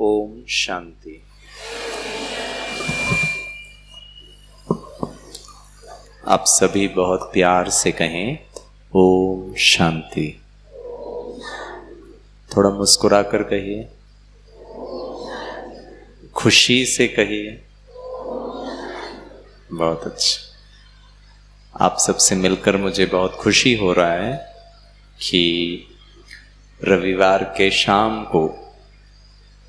ओम शांति। आप सभी बहुत प्यार से कहें ओम शांति। थोड़ा मुस्कुरा कर कहिए, खुशी से कहिए। बहुत अच्छा। आप सबसे मिलकर मुझे बहुत खुशी हो रहा है कि रविवार के शाम को,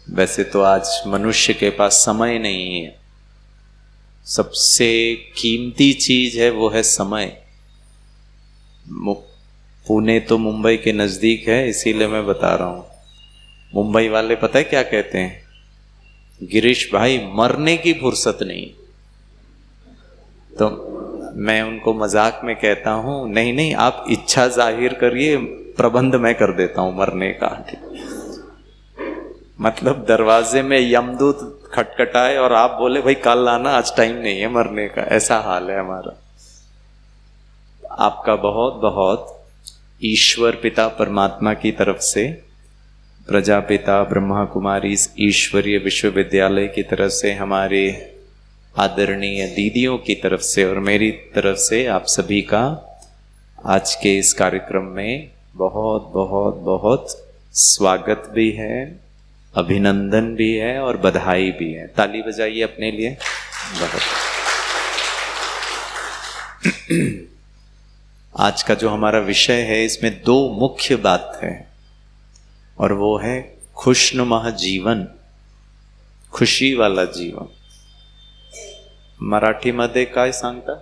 वैसे तो आज मनुष्य के पास समय नहीं है, सबसे कीमती चीज है वो है समय। पुणे तो मुंबई के नजदीक है, इसीलिए मैं बता रहा हूं। मुंबई वाले पता है क्या कहते हैं, गिरीश भाई मरने की फुर्सत नहीं। तो मैं उनको मजाक में कहता हूं, नहीं नहीं आप इच्छा जाहिर करिए, प्रबंध मैं कर देता हूं मरने का। मतलब दरवाजे में यमदूत खटखटाए और आप बोले भाई कल आना, आज टाइम नहीं है मरने का, ऐसा हाल है हमारा। आपका बहुत बहुत ईश्वर पिता परमात्मा की तरफ से, प्रजापिता ब्रह्मा कुमारी ईश्वरीय विश्वविद्यालय की तरफ से, हमारे आदरणीय दीदियों की तरफ से और मेरी तरफ से आप सभी का आज के इस कार्यक्रम में बहुत बहुत बहुत स्वागत भी है, अभिनंदन भी है और बधाई भी है। ताली बजाइए अपने लिए। बहुत आज का जो हमारा विषय है, इसमें दो मुख्य बात है और वो है खुशनुमा जीवन, खुशी वाला जीवन। मराठी मध्ये काय सांगता?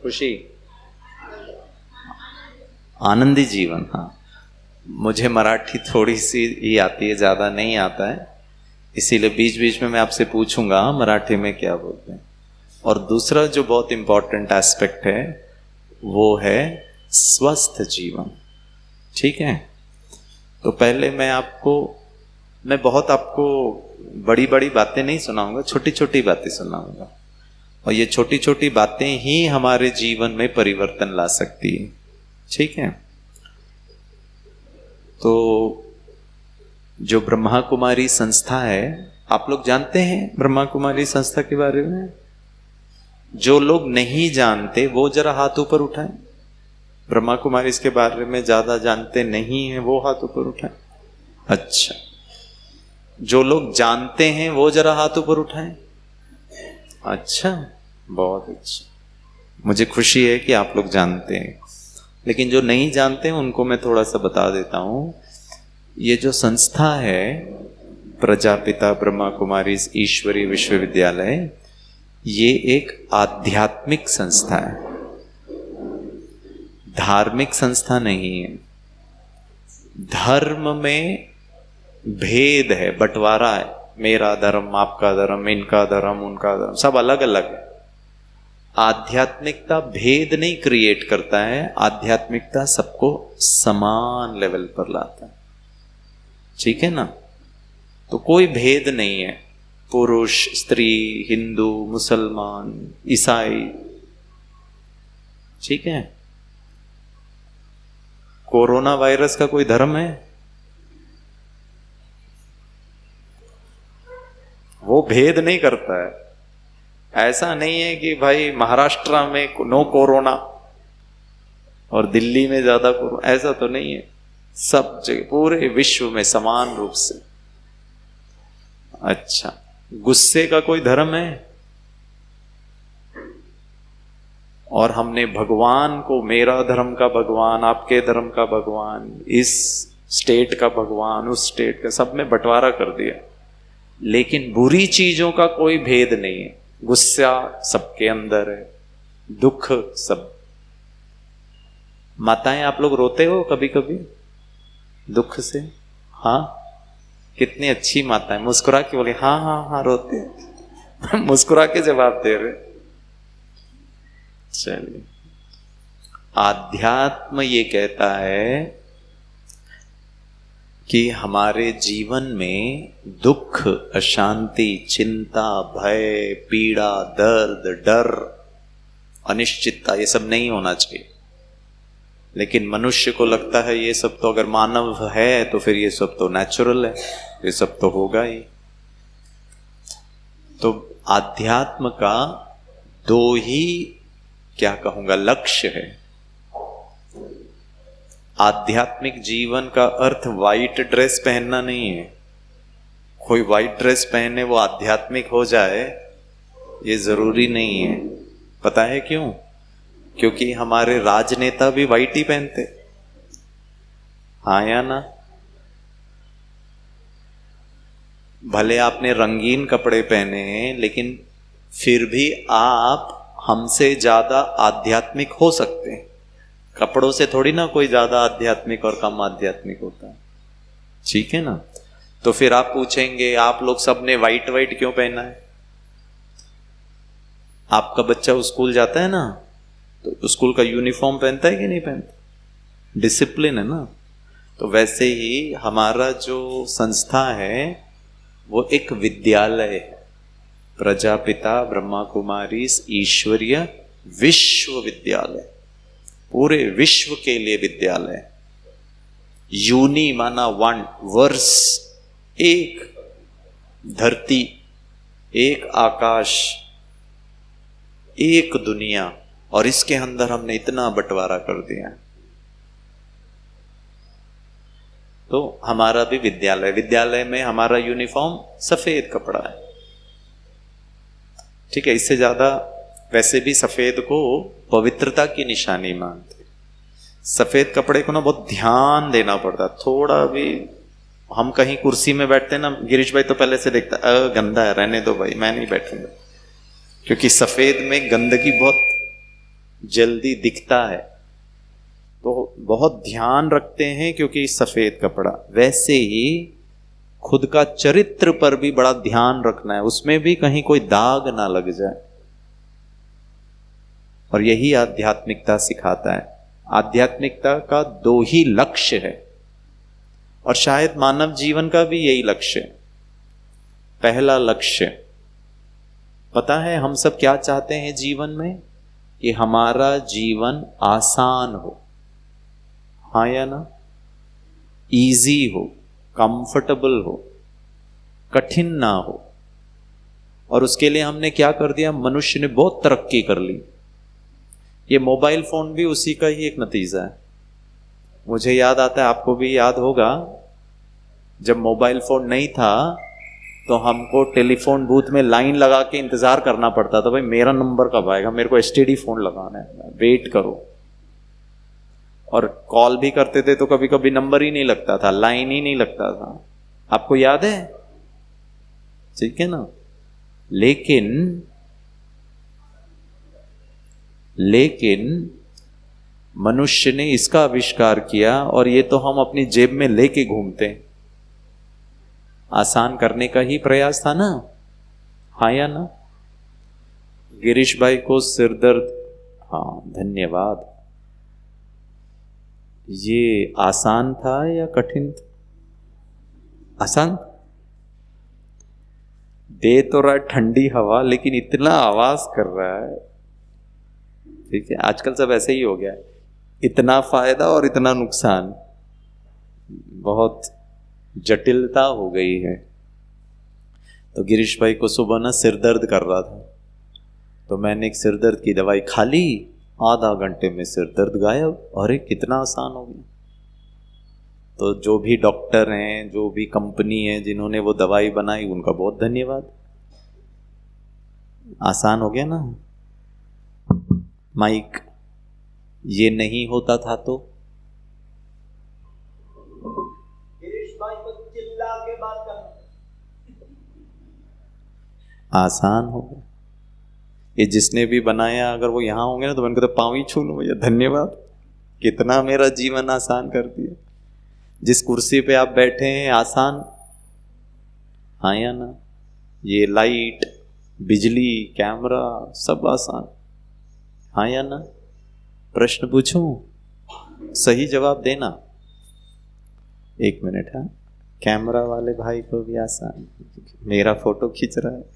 खुशी, आनंदी जीवन। हाँ, मुझे मराठी थोड़ी सी ही आती है, ज़्यादा नहीं आता है, इसीलिए बीच बीच में मैं आपसे पूछूंगा मराठी में क्या बोलते हैं। और दूसरा जो बहुत इम्पोर्टेंट एस्पेक्ट है वो है स्वस्थ जीवन। ठीक है, तो पहले मैं बहुत आपको बड़ी बड़ी बातें नहीं सुनाऊंगा, छोटी छोटी बातें सुनाऊंगा, और ये छोटी छोटी बातें ही हमारे जीवन में परिवर्तन ला सकती है। ठीक है, तो जो ब्रह्मा कुमारी संस्था है, आप लोग जानते हैं ब्रह्मा कुमारी संस्था के बारे में? जो लोग नहीं जानते वो जरा हाथ ऊपर उठाएं। ब्रह्मा कुमारी इसके बारे में ज्यादा जानते नहीं हैं वो हाथ ऊपर उठाएं। अच्छा, जो लोग जानते हैं वो जरा हाथ ऊपर उठाएं। अच्छा, बहुत अच्छा, मुझे खुशी है कि आप लोग जानते हैं। लेकिन जो नहीं जानते हैं उनको मैं थोड़ा सा बता देता हूं। ये जो संस्था है प्रजापिता ब्रह्मा कुमारी ईश्वरीय विश्वविद्यालय, ये एक आध्यात्मिक संस्था है, धार्मिक संस्था नहीं है। धर्म में भेद है, बंटवारा है, मेरा धर्म, आपका धर्म, इनका धर्म, उनका धर्म, सब अलग अलग है। आध्यात्मिकता भेद नहीं क्रिएट करता है, आध्यात्मिकता सबको समान लेवल पर लाता है। ठीक है ना? तो कोई भेद नहीं है, पुरुष स्त्री, हिंदू मुसलमान ईसाई। ठीक है, कोरोना वायरस का कोई धर्म है? वो भेद नहीं करता है। ऐसा नहीं है कि भाई महाराष्ट्र में नो कोरोना और दिल्ली में ज्यादा कोरोना, ऐसा तो नहीं है। सब जगह पूरे विश्व में समान रूप से। अच्छा, गुस्से का कोई धर्म है? और हमने भगवान को, मेरा धर्म का भगवान, आपके धर्म का भगवान, इस स्टेट का भगवान, उस स्टेट का, सब में बंटवारा कर दिया। लेकिन बुरी चीजों का कोई भेद नहीं है। गुस्सा सबके अंदर है, दुख सब। माताएं, आप लोग रोते हो कभी कभी दुख से? हाँ, कितनी अच्छी माताएं, मुस्कुरा के बोले हाँ हाँ हाँ रोते हैं। मुस्कुरा के जवाब दे रहे। चलिए, आध्यात्म ये कहता है कि हमारे जीवन में दुख, अशांति, चिंता, भय, पीड़ा, दर्द, डर, अनिश्चितता, ये सब नहीं होना चाहिए। लेकिन मनुष्य को लगता है ये सब तो अगर मानव है तो फिर ये सब तो नेचुरल है, ये सब तो होगा ही। तो आध्यात्म का दो ही क्या कहूंगा लक्ष्य है। आध्यात्मिक जीवन का अर्थ वाइट ड्रेस पहनना नहीं है। कोई वाइट ड्रेस पहने वो आध्यात्मिक हो जाए ये जरूरी नहीं है। पता है क्यों? क्योंकि हमारे राजनेता भी वाइट ही पहनते, हाँ या ना? भले आपने रंगीन कपड़े पहने हैं लेकिन फिर भी आप हमसे ज्यादा आध्यात्मिक हो सकते हैं। कपड़ों से थोड़ी ना कोई ज्यादा आध्यात्मिक और कम आध्यात्मिक होता है, ठीक है ना? तो फिर आप पूछेंगे आप लोग सबने वाइट वाइट क्यों पहना है? आपका बच्चा स्कूल जाता है ना, तो स्कूल का यूनिफॉर्म पहनता है कि नहीं पहनता? डिसिप्लिन है ना। तो वैसे ही हमारा जो संस्था है वो एक विद्यालय है, प्रजापिता ब्रह्मा कुमारी ईश्वरीय विश्वविद्यालय, पूरे विश्व के लिए विद्यालय। यूनि माना वन, वर्ष एक, धरती एक, आकाश एक, दुनिया, और इसके अंदर हमने इतना बंटवारा कर दिया। तो हमारा भी विद्यालय, विद्यालय में हमारा यूनिफॉर्म सफेद कपड़ा है, ठीक है? इससे ज्यादा वैसे भी सफेद को पवित्रता की निशानी मानते। सफेद कपड़े को ना बहुत ध्यान देना पड़ता, थोड़ा भी हम कहीं कुर्सी में बैठते ना, गिरीश भाई तो पहले से देखता गंदा है, रहने दो भाई, मैं नहीं बैठूंगा, क्योंकि सफेद में गंदगी बहुत जल्दी दिखता है, तो बहुत ध्यान रखते हैं क्योंकि सफेद कपड़ा। वैसे ही खुद का चरित्र पर भी बड़ा ध्यान रखना है, उसमें भी कहीं कोई दाग ना लग जाए। और यही आध्यात्मिकता सिखाता है। आध्यात्मिकता का दो ही लक्ष्य है, और शायद मानव जीवन का भी यही लक्ष्य है। पहला लक्ष्य, पता है हम सब क्या चाहते हैं जीवन में? कि हमारा जीवन आसान हो, हाँ या ना? इजी हो, कंफर्टेबल हो, कठिन ना हो। और उसके लिए हमने क्या कर दिया? मनुष्य ने बहुत तरक्की कर ली। ये मोबाइल फोन भी उसी का ही एक नतीजा है। मुझे याद आता है, आपको भी याद होगा, जब मोबाइल फोन नहीं था तो हमको टेलीफोन बूथ में लाइन लगा के इंतजार करना पड़ता था, भाई मेरा नंबर कब आएगा, मेरे को एसटीडी फोन लगाना है, वेट करो। और कॉल भी करते थे तो कभी कभी नंबर ही नहीं लगता था, लाइन ही नहीं लगता था। आपको याद है? ठीक है ना? लेकिन मनुष्य ने इसका आविष्कार किया, और ये तो हम अपनी जेब में लेके घूमते हैं। आसान करने का ही प्रयास था ना, हाँ या ना? गिरीश भाई को सिरदर्द, हाँ धन्यवाद। ये आसान था या कठिन था? आसान दे तो रहा है ठंडी हवा, लेकिन इतना आवाज कर रहा है, ठीक है? आजकल सब ऐसे ही हो गया है, इतना फायदा और इतना नुकसान, बहुत जटिलता हो गई है। तो गिरीश भाई को सुबह ना सिर दर्द कर रहा था, तो मैंने एक सिर दर्द की दवाई खा ली, आधा घंटे में सिर दर्द गायब। अरे कितना आसान हो गया। तो जो भी डॉक्टर हैं, जो भी कंपनी है जिन्होंने वो दवाई बनाई, उनका बहुत धन्यवाद। आसान हो गया ना? माइक ये नहीं होता था तो आसान हो गया। ये जिसने भी बनाया, अगर वो यहां होंगे ना तो मैं उनको तो पांव ही छू लूं, भैया धन्यवाद, कितना मेरा जीवन आसान कर दिया। जिस कुर्सी पे आप बैठे हैं आसान, हाँ या ना? ये लाइट, बिजली, कैमरा सब आसान, हाँ या ना? प्रश्न पूछूं, सही जवाब देना। एक मिनट, हाँ, कैमरा वाले भाई को भी आसान, मेरा फोटो खींच रहा है।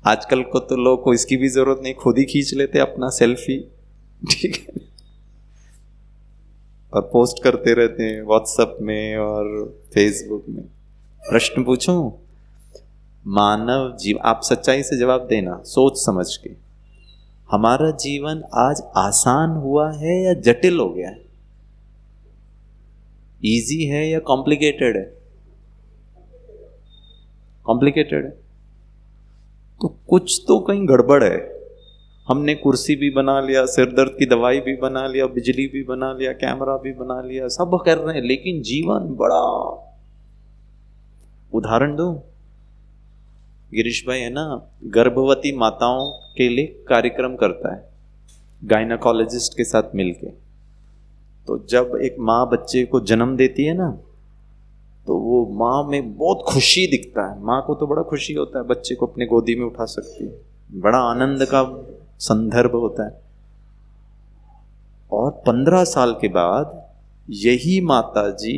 आजकल को तो लोग को इसकी भी जरूरत नहीं, खुद ही खींच लेते अपना सेल्फी, ठीक है? और पोस्ट करते रहते हैं व्हाट्सएप में और फेसबुक में। प्रश्न पूछूं, मानव जीवन, आप सच्चाई से जवाब देना सोच समझ के, हमारा जीवन आज आसान हुआ है या जटिल हो गया है? इजी है या कॉम्प्लिकेटेड है? कॉम्प्लिकेटेड है। तो कुछ तो कहीं गड़बड़ है। हमने कुर्सी भी बना लिया, सिरदर्द की दवाई भी बना लिया, बिजली भी बना लिया, कैमरा भी बना लिया, सब कर रहे हैं, लेकिन जीवन बड़ा। उदाहरण दूं, गिरीश भाई है ना, गर्भवती माताओं के लिए कार्यक्रम करता है गायनाकोलॉजिस्ट के साथ मिलके। तो जब एक माँ बच्चे को जन्म देती है ना, तो वो माँ में बहुत खुशी दिखता है। माँ को तो बड़ा खुशी होता है, बच्चे को अपने गोदी में उठा सकती है, बड़ा आनंद का संदर्भ होता है। और 15 साल के बाद यही माता जी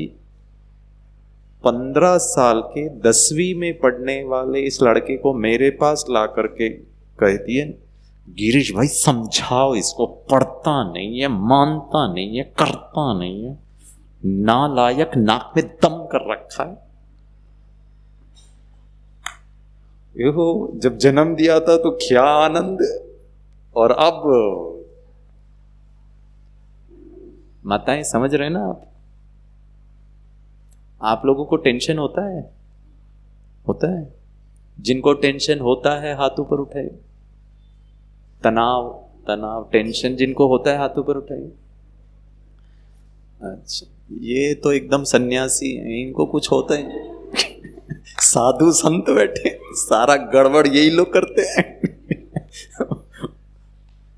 15 साल के 10वीं में पढ़ने वाले इस लड़के को मेरे पास ला करके कहती है, गिरीश भाई समझाओ इसको, पढ़ता नहीं है, मानता नहीं है, करता नहीं है, नालायक, नाक में दम कर रखा है। यो, जब जन्म दिया था तो क्या आनंद, और अब माताएं समझ रहे ना आप लोगों को टेंशन होता है? होता है। जिनको टेंशन होता है हाथ ऊपर उठाइए। तनाव टेंशन जिनको होता है हाथ ऊपर उठाइए। अच्छा, ये तो एकदम सन्यासी है, इनको कुछ होता है। साधु संत बैठे, सारा गड़बड़ यही लोग करते हैं।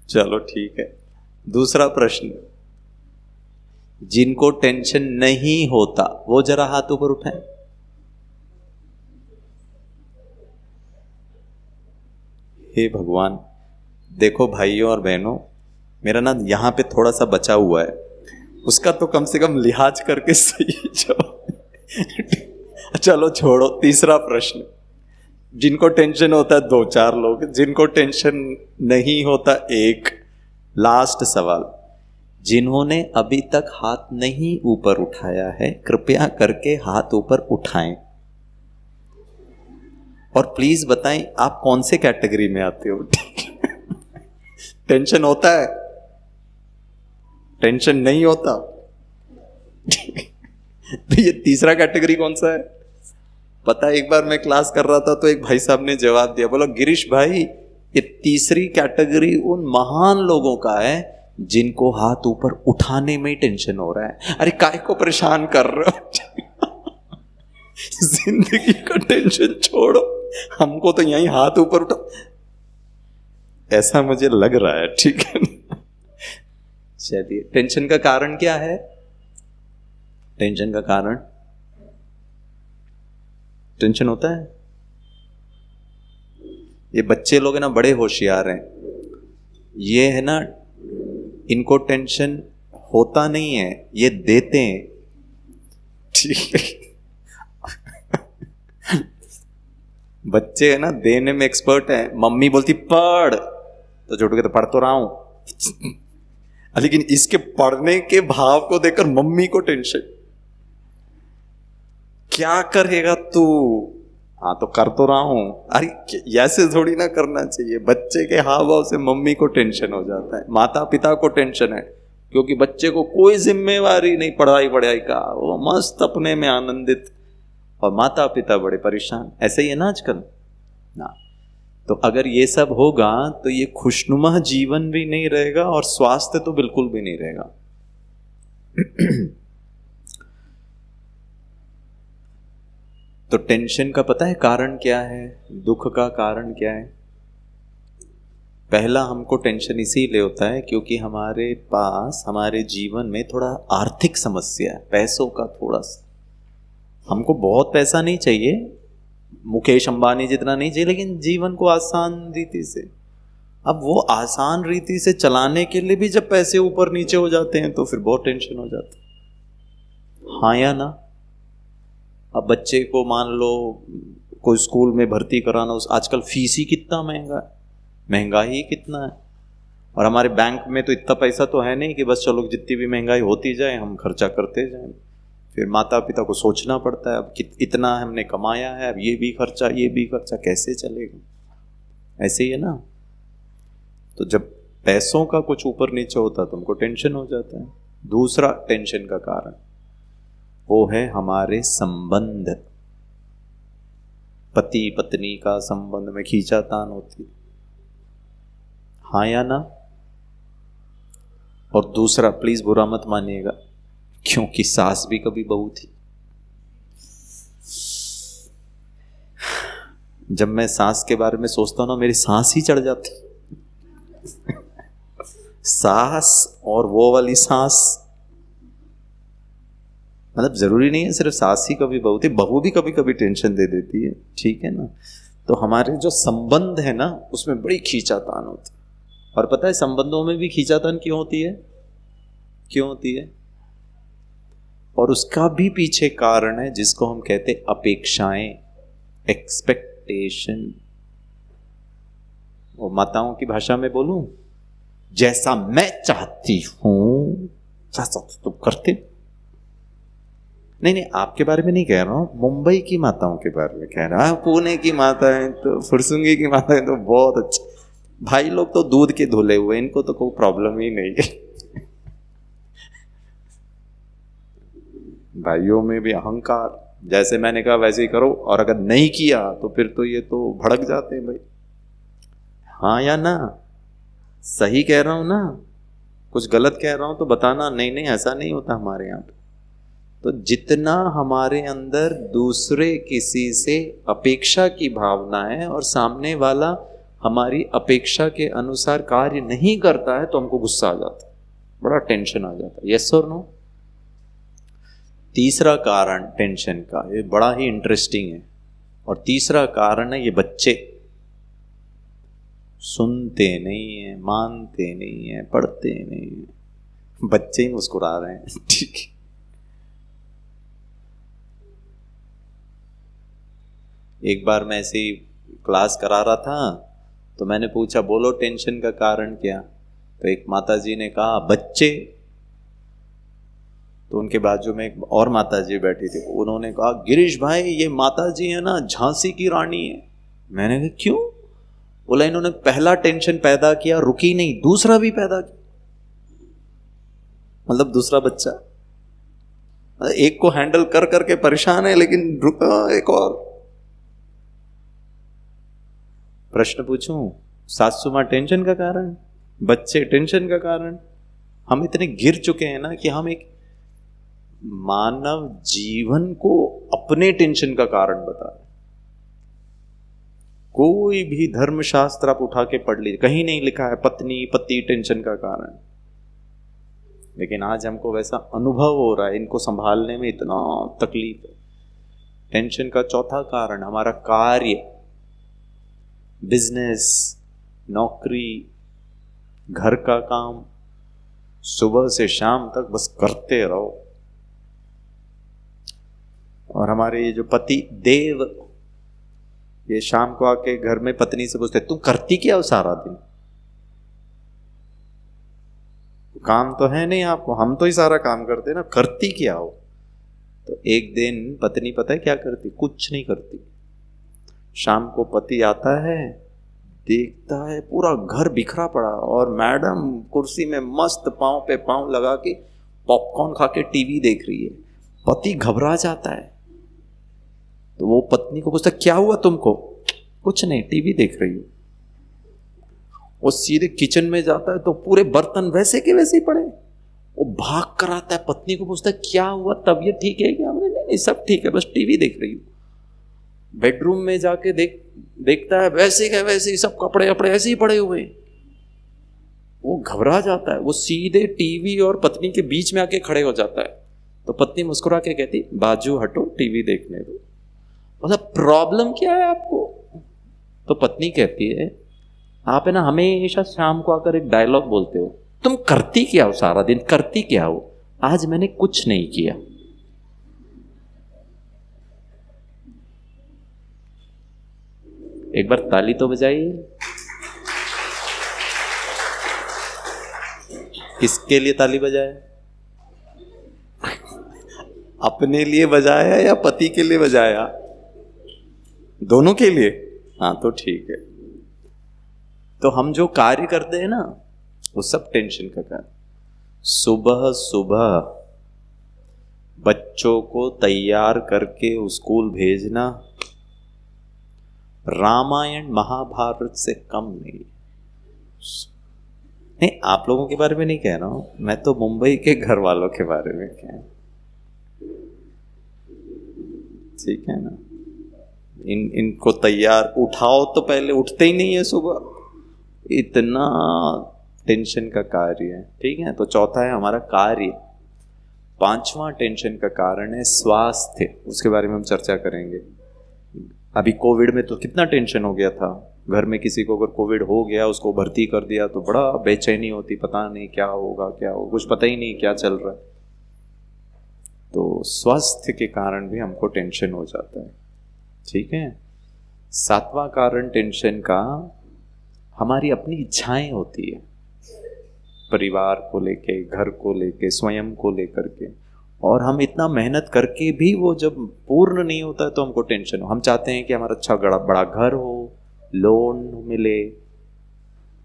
चलो ठीक है। दूसरा प्रश्न, जिनको टेंशन नहीं होता वो जरा हाथ ऊपर उठाएं। हे भगवान, देखो भाइयों और बहनों, मेरा ना यहां पे थोड़ा सा बचा हुआ है, उसका तो कम से कम लिहाज करके सही जवाब। चलो छोड़ो। तीसरा प्रश्न, जिनको टेंशन होता है 2-4 लोग, जिनको टेंशन नहीं होता एक। लास्ट सवाल, जिन्होंने अभी तक हाथ नहीं ऊपर उठाया है कृपया करके हाथ ऊपर उठाएं और प्लीज बताएं आप कौन से कैटेगरी में आते हो। टेंशन होता है, टेंशन नहीं होता। तो ये तीसरा कैटेगरी कौन सा है पता है? एक बार मैं क्लास कर रहा था तो एक भाई साहब ने जवाब दिया, बोला गिरीश भाई ये तीसरी कैटेगरी उन महान लोगों का है जिनको हाथ ऊपर उठाने में ही टेंशन हो रहा है। अरे काय को परेशान कर रहे हो? जिंदगी का टेंशन छोड़ो, हमको तो यहीं हाथ ऊपर उठा, ऐसा मुझे लग रहा है। ठीक है ना? चलिए, टेंशन का कारण क्या है? टेंशन का कारण, टेंशन होता है। ये बच्चे लोग है ना बड़े होशियार हैं, ये है ना इनको टेंशन होता नहीं है, ये देते हैं। ठीक है? बच्चे है ना देने में एक्सपर्ट है। मम्मी बोलती पढ़ तो छोटू कहते पढ़ तो रहा हूं। लेकिन इसके पढ़ने के भाव को देखकर मम्मी को टेंशन, क्या करेगा तू? हाँ तो कर तो रहा हूं। अरे ऐसे थोड़ी ना करना चाहिए। बच्चे के हाव भाव से मम्मी को टेंशन हो जाता है, माता पिता को टेंशन है, क्योंकि बच्चे को कोई जिम्मेवारी नहीं पढ़ाई वढ़ाई का, वो मस्त अपने में आनंदित, और माता पिता बड़े परेशान। ऐसे ही है ना आजकल ना। तो अगर ये सब होगा तो ये खुशनुमा जीवन भी नहीं रहेगा और स्वास्थ्य तो बिल्कुल भी नहीं रहेगा। तो टेंशन का पता है कारण क्या है? दुख का कारण क्या है? पहला, हमको टेंशन इसीलिए होता है क्योंकि हमारे पास हमारे जीवन में थोड़ा आर्थिक समस्या है, पैसों का थोड़ा सा। हमको बहुत पैसा नहीं चाहिए, मुकेश अंबानी जितना नहीं चाहिए, लेकिन जीवन को आसान रीति से। अब वो आसान रीति से चलाने के लिए भी जब पैसे ऊपर नीचे हो जाते हैं तो फिर बहुत टेंशन हो जाता है। हाँ या ना? अब बच्चे को मान लो कोई स्कूल में भर्ती कराना, उस आजकल फीस ही कितना महंगा है, महंगाई कितना है। और हमारे बैंक में तो इतना पैसा तो है नहीं कि बस चलो जितनी भी महंगाई होती जाए हम खर्चा करते जाएं। फिर माता पिता को सोचना पड़ता है, अब इतना हमने कमाया है, अब ये भी खर्चा कैसे चलेगा। ऐसे ही है ना। तो जब पैसों का कुछ ऊपर नीचे होता है तो हमको टेंशन हो जाता है। दूसरा टेंशन का कारण वो है हमारे संबंध, पति पत्नी का संबंध में खींचातान होती, हाँ या ना। और दूसरा, प्लीज बुरा मत मानिएगा, क्योंकि सास भी कभी बहू थी। जब मैं सास के बारे में सोचता हूं ना, मेरी सांस ही चढ़ जाती। सास और वो वाली सांस, मतलब जरूरी नहीं है सिर्फ सास ही कभी बहू थी, बहू भी कभी कभी टेंशन दे देती है, ठीक है ना। तो हमारे जो संबंध है ना उसमें बड़ी खींचातान होती है। और पता है संबंधों में भी खींचातान क्यों होती है, क्यों होती है? और उसका भी पीछे कारण है जिसको हम कहते अपेक्षाएं, एक्सपेक्टेशन। वो माताओं की भाषा में बोलूं, जैसा मैं चाहती हूं वैसा तो तुम करते। नहीं, आपके बारे में नहीं कह रहा हूं, मुंबई की माताओं के बारे में कह रहा हूं। पुणे की माताएं तो, फुरसुंगी की माताएं तो बहुत अच्छी, भाई लोग तो दूध के धुले हुए, इनको तो कोई प्रॉब्लम ही नहीं है। भाइयों में भी अहंकार, जैसे मैंने कहा वैसे ही करो, और अगर नहीं किया तो फिर तो ये तो भड़क जाते हैं भाई। हाँ या ना? सही कह रहा हूं ना? कुछ गलत कह रहा हूं तो बताना। नहीं नहीं, ऐसा नहीं होता हमारे यहाँ पे। तो जितना हमारे अंदर दूसरे किसी से अपेक्षा की भावना है और सामने वाला हमारी अपेक्षा के अनुसार कार्य नहीं करता है तो हमको गुस्सा आ जाता है, बड़ा टेंशन आ जाता है। यस और नो? तीसरा कारण टेंशन का, ये बड़ा ही इंटरेस्टिंग है, और तीसरा कारण है ये बच्चे सुनते नहीं है, मानते नहीं है, पढ़ते नहीं है। बच्चे ही मुस्कुरा रहे हैं, ठीक है। एक बार मैं ऐसे ही क्लास करा रहा था तो मैंने पूछा बोलो टेंशन का कारण क्या? तो एक माताजी ने कहा बच्चे। तो उनके बाजू में एक और माताजी बैठी थी, उन्होंने कहा गिरीश भाई ये माताजी है ना झांसी की रानी है। मैंने कहा क्यों? बोला इन्होंने पहला टेंशन पैदा किया, रुकी नहीं, दूसरा भी पैदा किया। मतलब दूसरा बच्चा, एक को हैंडल कर करके परेशान है लेकिन एक और। प्रश्न पूछूं, सासू मां टेंशन का कारण, बच्चे टेंशन का कारण। हम इतने गिर चुके हैं ना कि हम एक मानव जीवन को अपने टेंशन का कारण बता रहे। कोई भी धर्मशास्त्र आप उठा के पढ़ लीजिए, कहीं नहीं लिखा है पत्नी पति टेंशन का कारण। लेकिन आज हमको वैसा अनुभव हो रहा है, इनको संभालने में इतना तकलीफ है। टेंशन का चौथा कारण हमारा कार्य, बिजनेस, नौकरी, घर का काम, सुबह से शाम तक बस करते रहो। और हमारे ये जो पति देव, ये शाम को आके घर में पत्नी से पूछते तुम करती क्या हो सारा दिन? काम तो है नहीं आपको, हम तो ही सारा काम करते ना, करती क्या हो? तो एक दिन पत्नी पता है क्या करती? कुछ नहीं करती। शाम को पति आता है, देखता है पूरा घर बिखरा पड़ा और मैडम कुर्सी में मस्त पांव पे पांव लगा के पॉपकॉर्न खा के टीवी देख रही है। पति घबरा जाता है, तो वो पत्नी को पूछता क्या हुआ तुमको? कुछ नहीं, टीवी देख रही हूं। वो सीधे किचन में जाता है तो पूरे बर्तन वैसे के वैसे ही पड़े। वो भाग कर आता है, पत्नी को पूछता है क्या हुआ, तबीयत ठीक है क्या? नहीं सब ठीक है, बस टीवी देख रही हूँ। बेडरूम में जाके देखता है वैसे के वैसे ही सब कपड़े वपड़े ऐसे ही पड़े हुए। वो घबरा जाता है, वो सीधे टीवी और पत्नी के बीच में आके खड़े हो जाता है। तो पत्नी मुस्कुरा के कहती बाजू हटो, टीवी देखने दो। मतलब प्रॉब्लम क्या है आपको? तो पत्नी कहती है आप है ना हमेशा शाम को आकर एक डायलॉग बोलते हो, तुम करती क्या हो सारा दिन, करती क्या हो? आज मैंने कुछ नहीं किया। एक बार ताली तो बजाइए। किसके लिए ताली बजाया? अपने लिए बजाया या पति के लिए बजाया? दोनों के लिए? हाँ तो ठीक है। तो हम जो कार्य करते हैं ना, वो सब टेंशन का कार्य। सुबह सुबह बच्चों को तैयार करके स्कूल भेजना रामायण महाभारत से कम नहीं। नहीं, आप लोगों के बारे में नहीं कह रहा हूं, मैं तो मुंबई के घर वालों के बारे में कह रहा हूं। ठीक है ना? इनको तैयार उठाओ तो पहले उठते ही नहीं है सुबह, इतना टेंशन का कार्य है। ठीक है, तो चौथा है हमारा कार्य। पांचवा टेंशन का कारण है स्वास्थ्य, उसके बारे में हम चर्चा करेंगे। अभी कोविड में तो कितना टेंशन हो गया था, घर में किसी को अगर कोविड हो गया, उसको भर्ती कर दिया तो बड़ा बेचैनी होती, पता नहीं क्या होगा क्या होगा, कुछ पता ही नहीं क्या चल रहा है। तो स्वास्थ्य के कारण भी हमको टेंशन हो जाता है। ठीक है। सातवां कारण टेंशन का हमारी अपनी इच्छाएं होती है, परिवार को लेके, घर को लेके, स्वयं को लेकर के, और हम इतना मेहनत करके भी वो जब पूर्ण नहीं होता है तो हमको टेंशन हो। हम चाहते हैं कि हमारा अच्छा बड़ा घर हो, लोन मिले,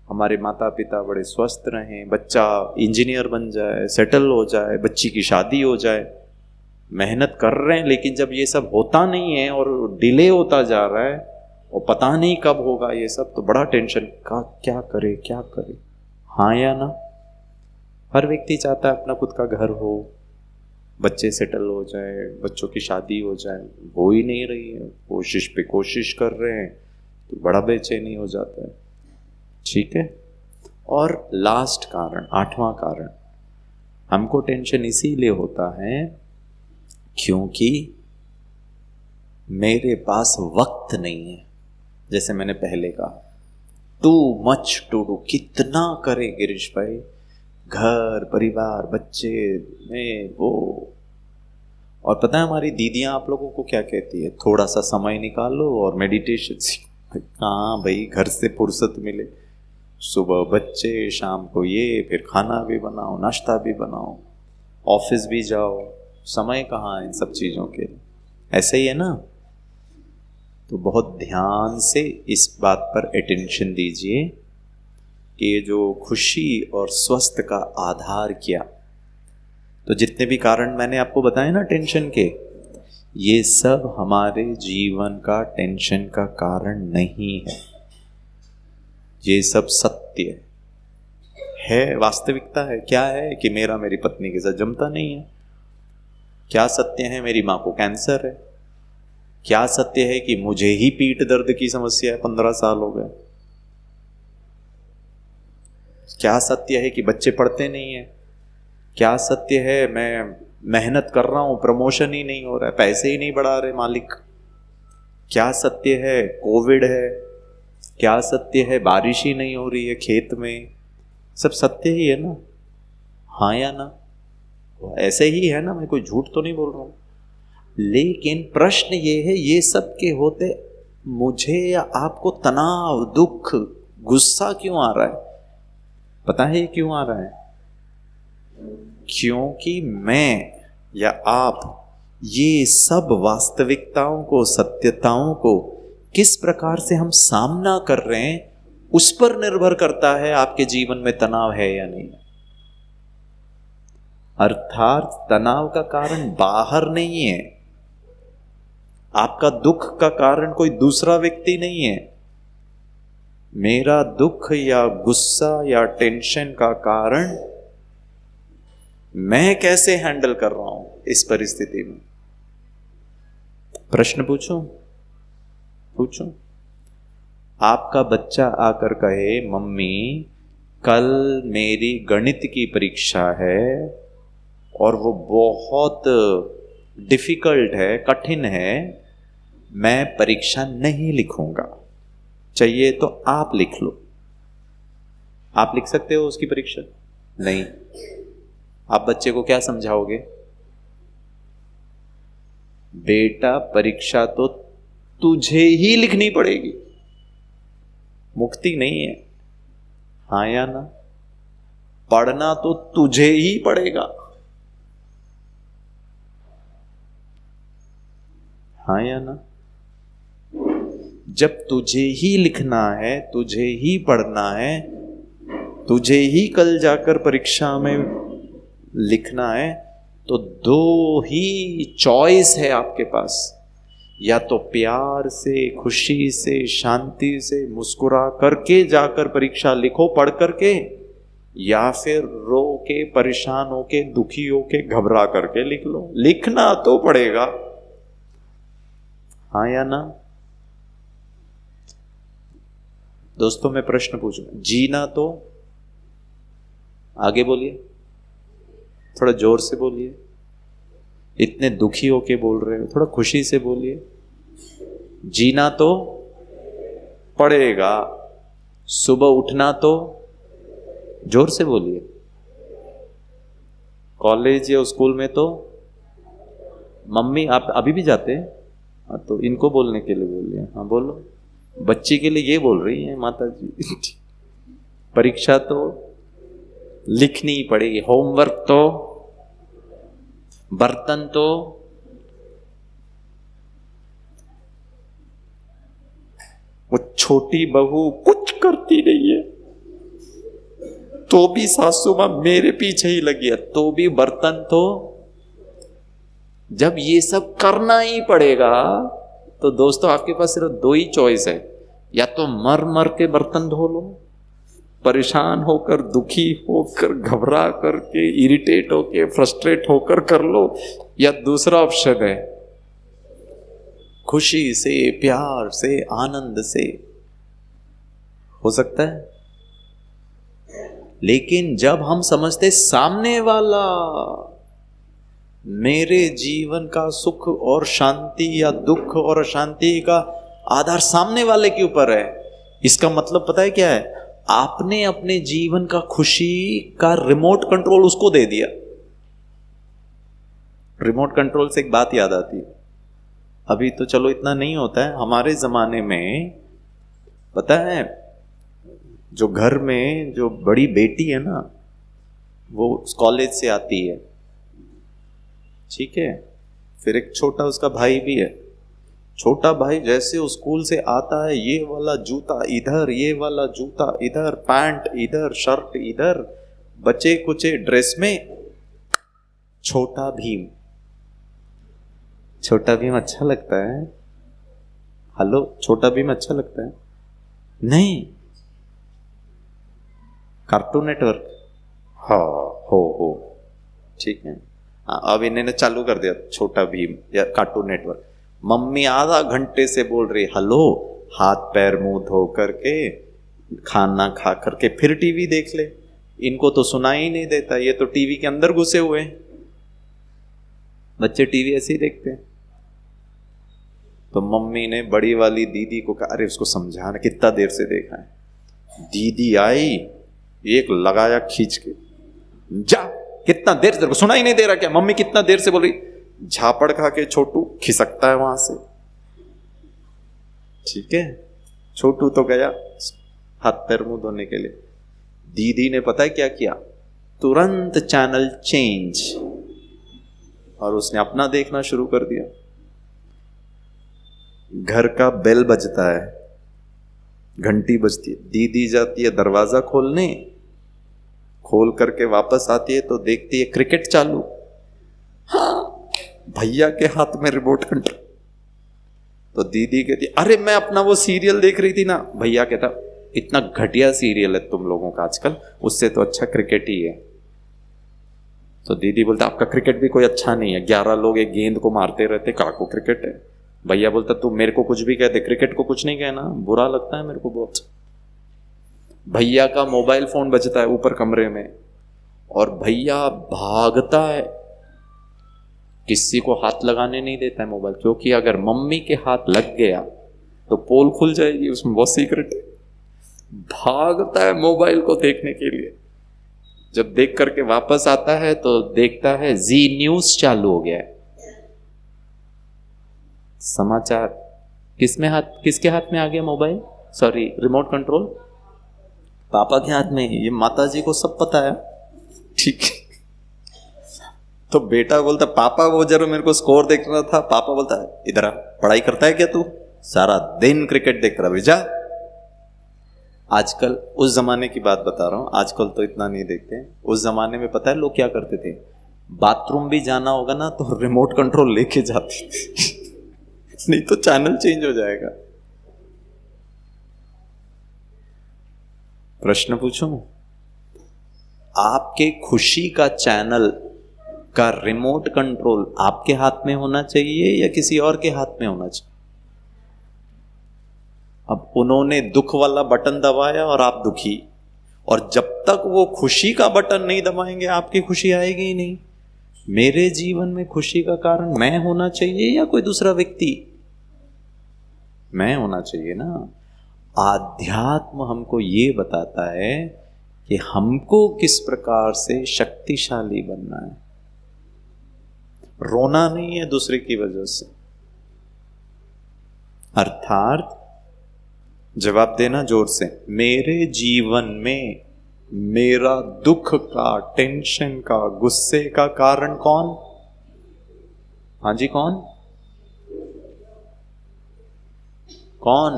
हमारे माता पिता बड़े स्वस्थ रहें, बच्चा इंजीनियर बन जाए, सेटल हो जाए, बच्ची की शादी हो जाए। मेहनत कर रहे हैं, लेकिन जब ये सब होता नहीं है और डिले होता जा रहा है और पता नहीं कब होगा ये सब, तो बड़ा टेंशन का क्या करे क्या करे। हाँ या ना? हर व्यक्ति चाहता है अपना खुद का घर हो, बच्चे सेटल हो जाए, बच्चों की शादी हो जाए, हो ही नहीं रही है, कोशिश पे कोशिश कर रहे हैं तो बड़ा बेचैनी हो जाता है। ठीक है। और लास्ट कारण, आठवां कारण, हमको टेंशन इसीलिए होता है क्योंकि मेरे पास वक्त नहीं है। जैसे मैंने पहले कहा, टू मच टू डू। कितना करे गिरीश भाई, घर परिवार बच्चे में वो। और पता है हमारी दीदियां आप लोगों को क्या कहती है? थोड़ा सा समय निकालो और मेडिटेशन सीखो। कहाँ भाई, घर से फुर्सत मिले? सुबह बच्चे, शाम को ये, फिर खाना भी बनाओ, नाश्ता भी बनाओ, ऑफिस भी जाओ, समय कहाँ है इन सब चीज़ों के? ऐसे ही है ना? तो बहुत ध्यान से इस बात पर अटेंशन दीजिए कि ये जो खुशी और स्वस्थ का आधार क्या, तो जितने भी कारण मैंने आपको बताए ना टेंशन के, ये सब हमारे जीवन का टेंशन का कारण नहीं है। ये सब सत्य है, वास्तविकता है। क्या है कि मेरा मेरी पत्नी के साथ जमता नहीं है। क्या सत्य है? मेरी माँ को कैंसर है। क्या सत्य है कि मुझे ही पीठ दर्द की समस्या है, 15 साल हो गए। क्या सत्य है कि बच्चे पढ़ते नहीं है। क्या सत्य है मैं मेहनत कर रहा हूं, प्रमोशन ही नहीं हो रहा है, पैसे ही नहीं बढ़ा रहे मालिक। क्या सत्य है कोविड है। क्या सत्य है बारिश ही नहीं हो रही है खेत में। सब सत्य ही है ना? हाँ या ना? ऐसे ही है ना? मैं कोई झूठ तो नहीं बोल रहा हूं। लेकिन प्रश्न ये है, ये सब के होते मुझे या आपको तनाव, दुख, गुस्सा क्यों आ रहा है? पता है क्यों आ रहा है? क्योंकि मैं या आप ये सब वास्तविकताओं को, सत्यताओं को किस प्रकार से हम सामना कर रहे हैं, उस पर निर्भर करता है आपके जीवन में तनाव है या नहीं। अर्थात तनाव का कारण बाहर नहीं है, आपका दुख का कारण कोई दूसरा व्यक्ति नहीं है। मेरा दुख या गुस्सा या टेंशन का कारण मैं कैसे हैंडल कर रहा हूं इस परिस्थिति में। प्रश्न पूछूं? आपका बच्चा आकर कहे, मम्मी कल मेरी गणित की परीक्षा है और वो बहुत डिफिकल्ट है, कठिन है, मैं परीक्षा नहीं लिखूंगा, चाहिए तो आप लिख लो। आप लिख सकते हो उसकी परीक्षा? नहीं। आप बच्चे को क्या समझाओगे? बेटा परीक्षा तो तुझे ही लिखनी पड़ेगी, मुक्ति नहीं है। हाँ या ना? पढ़ना तो तुझे ही पड़ेगा। हाँ या ना? जब तुझे ही लिखना है, तुझे ही पढ़ना है, तुझे ही कल जाकर परीक्षा में लिखना है, तो दो ही चॉइस है आपके पास। या तो प्यार से, खुशी से, शांति से, मुस्कुरा करके जाकर परीक्षा लिखो पढ़ करके, या फिर रो के, परेशान होके, दुखी होके, घबरा करके लिख लो। लिखना तो पड़ेगा। हाँ या ना? दोस्तों मैं प्रश्न पूछूंगा, जीना तो, आगे बोलिए, थोड़ा जोर से बोलिए, इतने दुखी होके बोल रहे हो, थोड़ा खुशी से बोलिए। जीना तो पड़ेगा, सुबह उठना तो, जोर से बोलिए। कॉलेज या स्कूल में तो, मम्मी आप अभी भी जाते हैं? हाँ, तो इनको बोलने के लिए बोलिए। हाँ बोलो, बच्ची के लिए ये बोल रही हैं माता जी। परीक्षा तो लिखनी ही पड़ेगी, होमवर्क तो, बर्तन तो, वो छोटी बहू कुछ करती नहीं है तो भी सासू मां मेरे पीछे ही लगी है, तो भी बर्तन तो। जब ये सब करना ही पड़ेगा तो दोस्तों आपके पास सिर्फ दो ही चॉइस है, या तो मर मर के बर्तन धो लो, परेशान होकर, दुखी होकर, घबरा करके, इरिटेट होकर, फ्रस्ट्रेट होकर कर लो, या दूसरा ऑप्शन है खुशी से, प्यार से, आनंद से। हो सकता है। लेकिन जब हम समझते सामने वाला मेरे जीवन का सुख और शांति या दुख और अशांति का आधार सामने वाले के ऊपर है, इसका मतलब पता है क्या है? आपने अपने जीवन का खुशी का रिमोट कंट्रोल उसको दे दिया। रिमोट कंट्रोल से एक बात याद आती है, अभी तो चलो इतना नहीं होता है, हमारे जमाने में पता है, जो घर में जो बड़ी बेटी है ना, वो कॉलेज से आती है, ठीक है, फिर एक छोटा उसका भाई भी है। छोटा भाई जैसे स्कूल से आता है, ये वाला जूता इधर, ये वाला जूता इधर, पैंट इधर, शर्ट इधर, बचे कुचे ड्रेस में। छोटा भीम, छोटा भीम अच्छा लगता है? हेलो, छोटा भीम अच्छा लगता है? नहीं, कार्टून नेटवर्क, हाँ हो ठीक है। हाँ, अब इन्होंने चालू कर दिया छोटा भीम या कार्टून नेटवर्क। मम्मी आधा घंटे से बोल रही, हेलो, हाथ पैर मुंह धो करके, खाना खा करके फिर टीवी देख ले। इनको तो सुनाई ही नहीं देता, ये तो टीवी के अंदर घुसे हुए हैं। बच्चे टीवी ऐसे ही देखते हैं। तो मम्मी ने बड़ी वाली दीदी को कहा, अरे उसको समझाना, कितना देर से देखा है। दीदी आई, एक लगाया खींच के, जा, कितना देर से, सुना ही नहीं दे रहा क्या? मम्मी कितना देर से बोल रही। झापड़ खा के छोटू खिसकता है वहां से, ठीक है, छोटू तो गया हाथ पैर मुंह धोने के लिए। दीदी ने पता है क्या किया? तुरंत चैनल चेंज, और उसने अपना देखना शुरू कर दिया। घर का बेल बजता है, घंटी बजती है, दीदी जाती है दरवाजा खोलने, खोल करके वापस आती है तो देखती है क्रिकेट चालू। हाँ, भैया के हाथ में रिमोट कंट्रोल। तो दीदी कहती, अरे मैं अपना वो सीरियल देख रही थी ना। भैया कहता, इतना घटिया सीरियल है तुम लोगों का आजकल, उससे तो अच्छा क्रिकेट ही है। तो दीदी बोलता, आपका क्रिकेट भी कोई अच्छा नहीं है, 11 लोग एक गेंद को मारते रहते, काको क्रिकेट है। भैया बोलता, तू मेरे को कुछ भी कहते, क्रिकेट को कुछ नहीं कहना, बुरा लगता है मेरे को बहुत। भैया का मोबाइल फोन बजता है ऊपर कमरे में, और भैया भागता है, किसी को हाथ लगाने नहीं देता है मोबाइल, क्योंकि अगर मम्मी के हाथ लग गया तो पोल खुल जाएगी, उसमें बहुत सीक्रेट है। भागता है मोबाइल को देखने के लिए। जब देख करके वापस आता है तो देखता है जी न्यूज चालू हो गया है, समाचार। किसके हाथ में आ गया मोबाइल, सॉरी रिमोट कंट्रोल? पापा के हाथ में। ये माता जी को सब पता है, ठीक है। तो बेटा बोलता पापा वो जरा मेरे को स्कोर देख रहा था, पापा बोलता इधर आ, पढ़ाई करता है क्या तू, सारा दिन क्रिकेट देख रहा भेजा। आजकल उस जमाने की बात बता रहा हूं, आजकल तो इतना नहीं देखते। उस जमाने में पता है लोग क्या करते थे, बाथरूम भी जाना होगा ना तो रिमोट कंट्रोल लेके जाते थे नहीं तो चैनल चेंज हो जाएगा। प्रश्न पूछूं, आपके खुशी का चैनल का रिमोट कंट्रोल आपके हाथ में होना चाहिए या किसी और के हाथ में होना चाहिए? अब उन्होंने दुख वाला बटन दबाया और आप दुखी, और जब तक वो खुशी का बटन नहीं दबाएंगे आपकी खुशी आएगी ही नहीं। मेरे जीवन में खुशी का कारण मैं होना चाहिए या कोई दूसरा व्यक्ति? मैं होना चाहिए ना। आध्यात्म हमको ये बताता है कि हमको किस प्रकार से शक्तिशाली बनना है। रोना नहीं है दूसरे की वजह से, अर्थात जवाब देना जोर से, मेरे जीवन में मेरा दुख का, टेंशन का, गुस्से का कारण कौन? हाँ जी, कौन? कौन?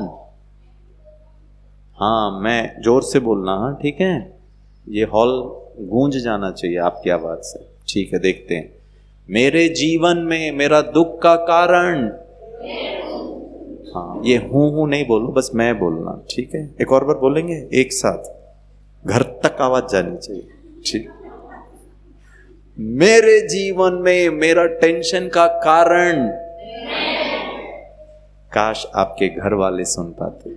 हाँ, मैं जोर से बोलना, हाँ ठीक है, ये हॉल गूंज जाना चाहिए आपकी आवाज से। ठीक है, देखते हैं। मेरे जीवन में मेरा दुख का कारण, हाँ, ये हूं नहीं बोलो, बस मैं बोलना, ठीक है। एक और बार बोलेंगे एक साथ, घर तक आवाज जानी चाहिए, ठीक। मेरे जीवन में मेरा टेंशन का कारण, काश आपके घर वाले सुन पाते।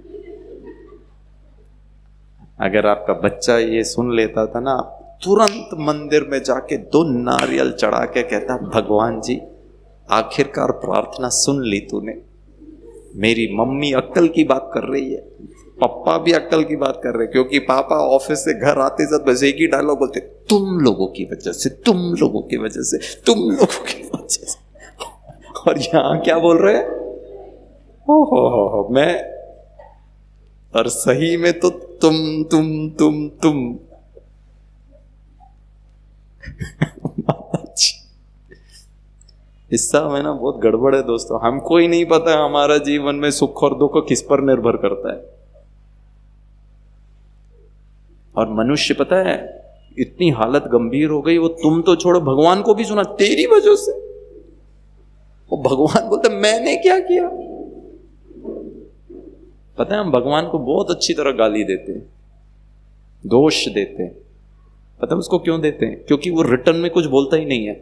अगर आपका बच्चा ये सुन लेता था ना, तुरंत मंदिर में जाके 2 नारियल चढ़ा के कहता, भगवान जी आखिरकार प्रार्थना सुन ली तूने, मेरी मम्मी अक्ल की बात कर रही है, पापा भी अक्ल की बात कर रहे, क्योंकि पापा ऑफिस से घर आते साथ बस एक ही डायलॉग बोलते, तुम लोगों की वजह से, तुम लोगों की वजह से, तुम लोगों की वजह से। और यहां क्या बोल रहे हैं, हो मैं, और सही में तो तुम हिस्सा में ना बहुत गड़बड़ है दोस्तों। हमको ही नहीं पता हमारा जीवन में सुख और दुख किस पर निर्भर करता है। और मनुष्य पता है इतनी हालत गंभीर हो गई, वो तुम तो छोड़ो भगवान को भी सुना तेरी वजह से। वो भगवान बोलते मैंने क्या किया। पता है हम भगवान को बहुत अच्छी तरह गाली देते हैं, दोष देते हैं। पता है उसको क्यों देते हैं? क्योंकि वो रिटर्न में कुछ बोलता ही नहीं है।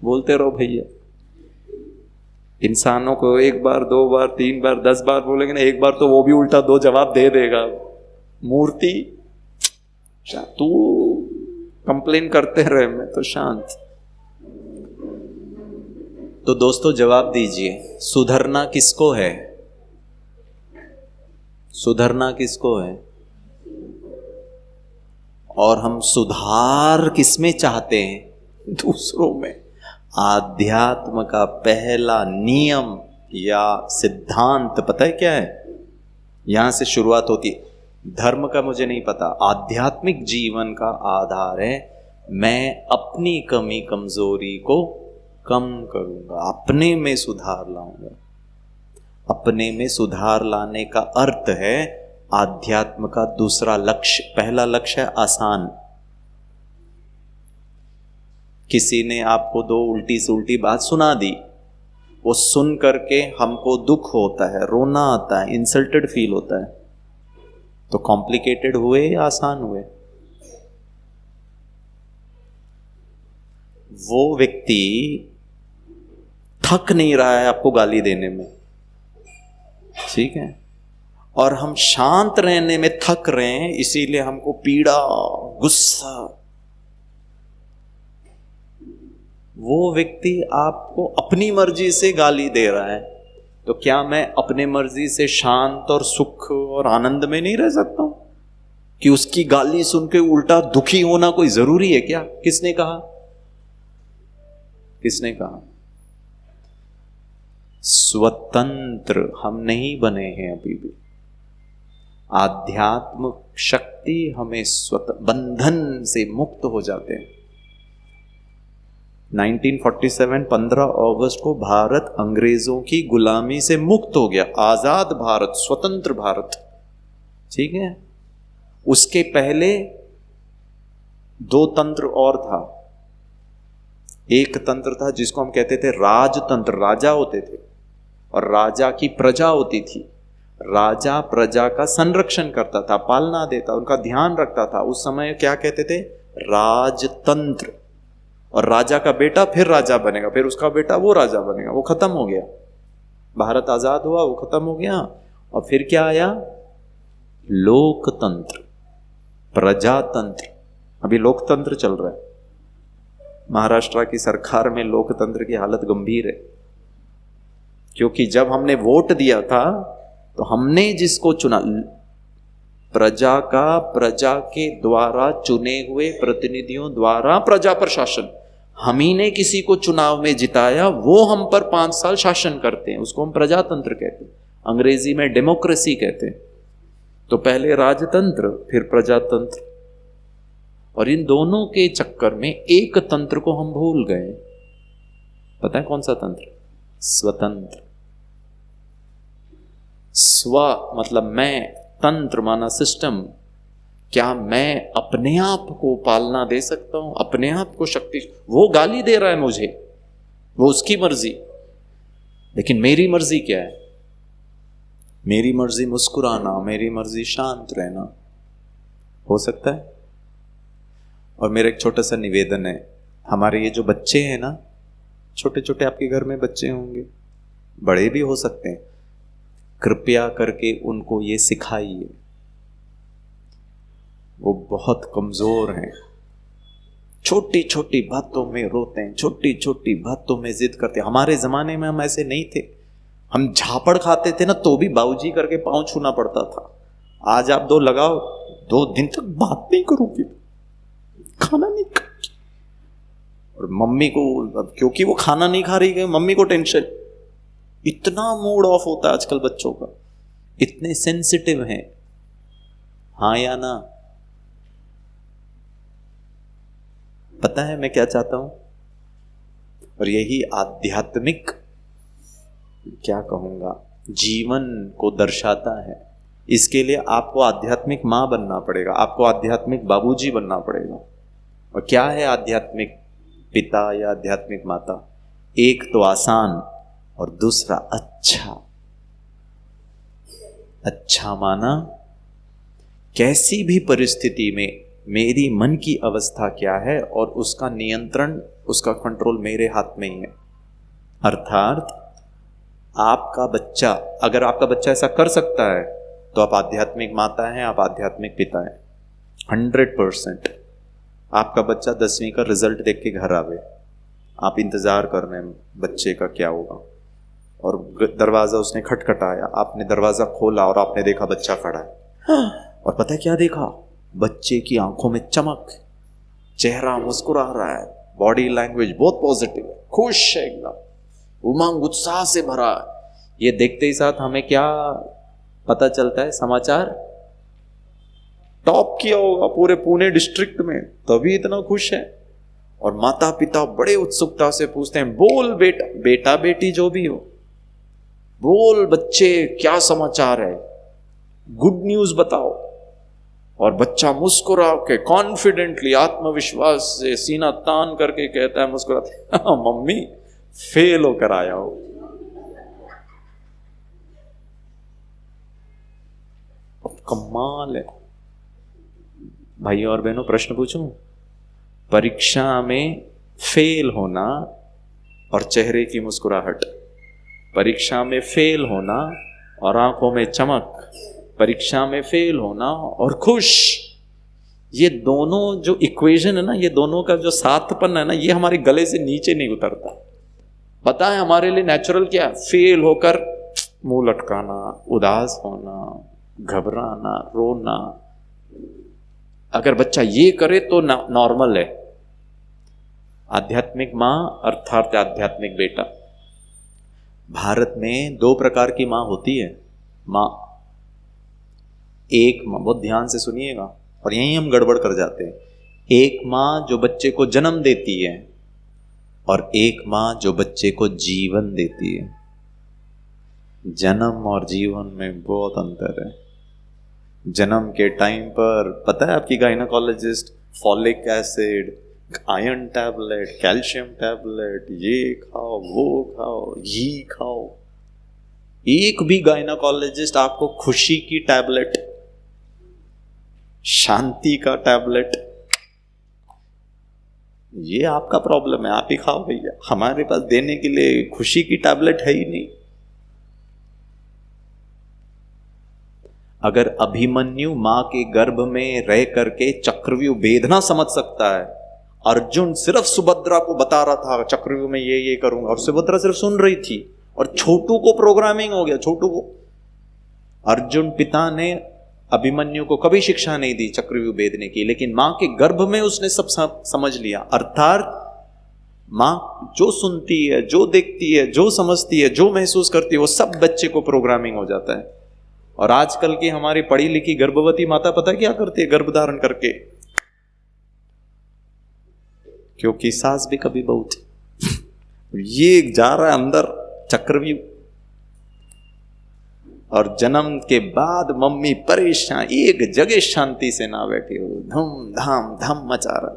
बोलते रहो भैया। इंसानों को 1 बार 2 बार 3 बार 10 बार बोलेंगे ना, एक बार तो वो भी उल्टा 2 जवाब दे देगा। मूर्ति तू कंप्लेन करते रहे, मैं तो शांत। तो दोस्तों जवाब दीजिए, सुधरना किसको है? सुधरना किसको है? और हम सुधार किसमें चाहते हैं? दूसरों में। आध्यात्म का पहला नियम या सिद्धांत पता है क्या है? यहां से शुरुआत होती है। धर्म का मुझे नहीं पता, आध्यात्मिक जीवन का आधार है मैं अपनी कमी कमजोरी को कम करूंगा, अपने में सुधार लाऊंगा। अपने में सुधार लाने का अर्थ है आध्यात्म का दूसरा लक्ष्य। पहला लक्ष्य है आसान। किसी ने आपको 2 उल्टी से उल्टी बात सुना दी, वो सुन करके हमको दुख होता है, रोना आता है, इंसल्टेड फील होता है। तो कॉम्प्लिकेटेड हुए या आसान हुए? वो व्यक्ति थक नहीं रहा है आपको गाली देने में, ठीक है, और हम शांत रहने में थक रहे हैं, इसीलिए हमको पीड़ा, गुस्सा। वो व्यक्ति आपको अपनी मर्जी से गाली दे रहा है, तो क्या मैं अपने मर्जी से शांत और सुख और आनंद में नहीं रह सकता हूं? कि उसकी गाली सुन के उल्टा दुखी होना कोई जरूरी है क्या? किसने कहा? किसने कहा? स्वतंत्र हम नहीं बने हैं अभी भी। आध्यात्म शक्ति हमें बंधन से मुक्त हो जाते हैं। 1947 15 अगस्त को भारत अंग्रेजों की गुलामी से मुक्त हो गया, आजाद भारत, स्वतंत्र भारत, ठीक है। उसके पहले दो तंत्र और था। एक तंत्र था जिसको हम कहते थे राजतंत्र, राजा होते थे और राजा की प्रजा होती थी। राजा प्रजा का संरक्षण करता था, पालना देता, उनका ध्यान रखता था। उस समय क्या कहते थे? राजतंत्र। और राजा का बेटा फिर राजा बनेगा, फिर उसका बेटा वो राजा बनेगा। वो खत्म हो गया, भारत आजाद हुआ, वो खत्म हो गया। और फिर क्या आया? लोकतंत्र, प्रजातंत्र। अभी लोकतंत्र चल रहा है। महाराष्ट्र की सरकार में लोकतंत्र की हालत गंभीर है, क्योंकि जब हमने वोट दिया था तो हमने जिसको चुना, प्रजा का, प्रजा के द्वारा चुने हुए प्रतिनिधियों द्वारा प्रजा पर शासन, हम ही ने किसी को चुनाव में जिताया, वो हम पर 5 साल शासन करते हैं, उसको हम प्रजातंत्र कहते हैं, अंग्रेजी में डेमोक्रेसी कहते हैं। तो पहले राजतंत्र, फिर प्रजातंत्र, और इन दोनों के चक्कर में एक तंत्र को हम भूल गए। पता है कौन सा तंत्र? स्वतंत्र। स्व मतलब मैं, तंत्र माना सिस्टम। क्या मैं अपने आप को पालना दे सकता हूं, अपने आप को शक्ति? वो गाली दे रहा है मुझे, वो उसकी मर्जी, लेकिन मेरी मर्जी क्या है? मेरी मर्जी मुस्कुराना, मेरी मर्जी शांत रहना। हो सकता है? और मेरा एक छोटा सा निवेदन है, हमारे ये जो बच्चे हैं ना, छोटे छोटे, आपके घर में बच्चे होंगे, बड़े भी हो सकते हैं, कृपया करके उनको ये सिखाइए। वो बहुत कमजोर हैं, छोटी छोटी बातों में रोते हैं, छोटी छोटी बातों में जिद करते हैं। हमारे जमाने में हम ऐसे नहीं थे, हम झापड़ खाते थे ना तो भी बाबूजी करके पांव छूना पड़ता था। आज आप 2 लगाओ, 2 दिन तक बात नहीं करोगे, खाना नहीं खा, और मम्मी को, क्योंकि वो खाना नहीं खा रही है, मम्मी को टेंशन। इतना मूड ऑफ होता है आजकल बच्चों का, इतने सेंसिटिव हैं। हाँ या ना? पता है मैं क्या चाहता हूं? और यही आध्यात्मिक, क्या कहूंगा, जीवन को दर्शाता है। इसके लिए आपको आध्यात्मिक मां बनना पड़ेगा, आपको आध्यात्मिक बाबूजी बनना पड़ेगा। और क्या है आध्यात्मिक पिता या आध्यात्मिक माता? एक तो आसान और दूसरा अच्छा। अच्छा माना कैसी भी परिस्थिति में मेरी मन की अवस्था क्या है और उसका नियंत्रण, उसका कंट्रोल मेरे हाथ में ही है। अर्थात आपका बच्चा, अगर आपका बच्चा ऐसा कर सकता है तो आप आध्यात्मिक माता हैं, आप आध्यात्मिक पिता हैं, 100%। आपका बच्चा 10वीं का रिजल्ट देख के घर आवे, आप इंतजार कर रहे हैं बच्चे का क्या होगा, और दरवाजा उसने खटखटाया, आपने दरवाजा खोला और आपने देखा बच्चा खड़ा है। और पता है क्या देखा? बच्चे की आंखों में चमक, चेहरा मुस्कुरा रहा है, बॉडी लैंग्वेज बहुत पॉजिटिव है, खुश है, एकदम उमंग उत्साह से भरा। ये देखते ही साथ हमें क्या पता चलता है? समाचार टॉप किया होगा पूरे पुणे डिस्ट्रिक्ट में, तभी इतना खुश है। और माता पिता बड़े उत्सुकता से पूछते हैं, बोल बेटा, बेटा बेटी जो भी हो, बोल बच्चे क्या समाचार है, गुड न्यूज बताओ। और बच्चा मुस्कुरा के कॉन्फिडेंटली, आत्मविश्वास से सीना तान करके कहता है मुस्कुराते, मम्मी फेल होकर आया हो। कमाल है। भाइयों और बहनों, प्रश्न पूछूं? परीक्षा में फेल होना और चेहरे की मुस्कुराहट, परीक्षा में फेल होना और आंखों में चमक, परीक्षा में फेल होना और खुश, ये दोनों जो इक्वेशन है ना, ये दोनों का जो साथपन है ना, ये हमारे गले से नीचे नहीं उतरता। पता है हमारे लिए नेचुरल क्या है? फेल होकर मुंह लटकाना, उदास होना, घबराना, रोना। अगर बच्चा ये करे तो नॉर्मल है। आध्यात्मिक मां अर्थात आध्यात्मिक बेटा। भारत में 2 प्रकार की मां होती है। मां, एक माँ, बहुत ध्यान से सुनिएगा, और यहीं हम गड़बड़ कर जाते हैं। एक माँ जो बच्चे को जन्म देती है और एक माँ जो बच्चे को जीवन देती है। जन्म और जीवन में बहुत अंतर है। जन्म के टाइम पर पता है आपकी gynaecologist folic acid, iron tablet, calcium tablet, ये खाओ, वो खाओ, ये खाओ। एक भी गायनेकोलॉजिस्ट आपको खुशी की टैबलेट, शांति का टैबलेट, ये आपका प्रॉब्लम है, आप ही खाओ भैया, हमारे पास देने के लिए खुशी की टैबलेट है ही नहीं। अगर अभिमन्यु मां के गर्भ में रह करके चक्रव्यूह भेदना समझ सकता है, अर्जुन सिर्फ सुभद्रा को बता रहा था चक्रव्यूह में ये करूंगा, और सुभद्रा सिर्फ सुन रही थी, और छोटू को प्रोग्रामिंग हो गया। छोटू को, अर्जुन पिता ने अभिमन्यु को कभी शिक्षा नहीं दी चक्रव्यूह भेदने की, लेकिन मां के गर्भ में उसने सब समझ लिया। अर्थात मां जो सुनती है, जो देखती है, जो समझती है, जो महसूस करती है, वो सब बच्चे को प्रोग्रामिंग हो जाता है। और आजकल की हमारी पढ़ी लिखी गर्भवती माता पता क्या करती है गर्भ धारण करके? क्योंकि सास भी कभी बहू थी। ये जा रहा है अंदर चक्रव्यूह, और जन्म के बाद मम्मी परेशान, एक जगह शांति से ना बैठी हो, धूम धाम धम मचा रहा।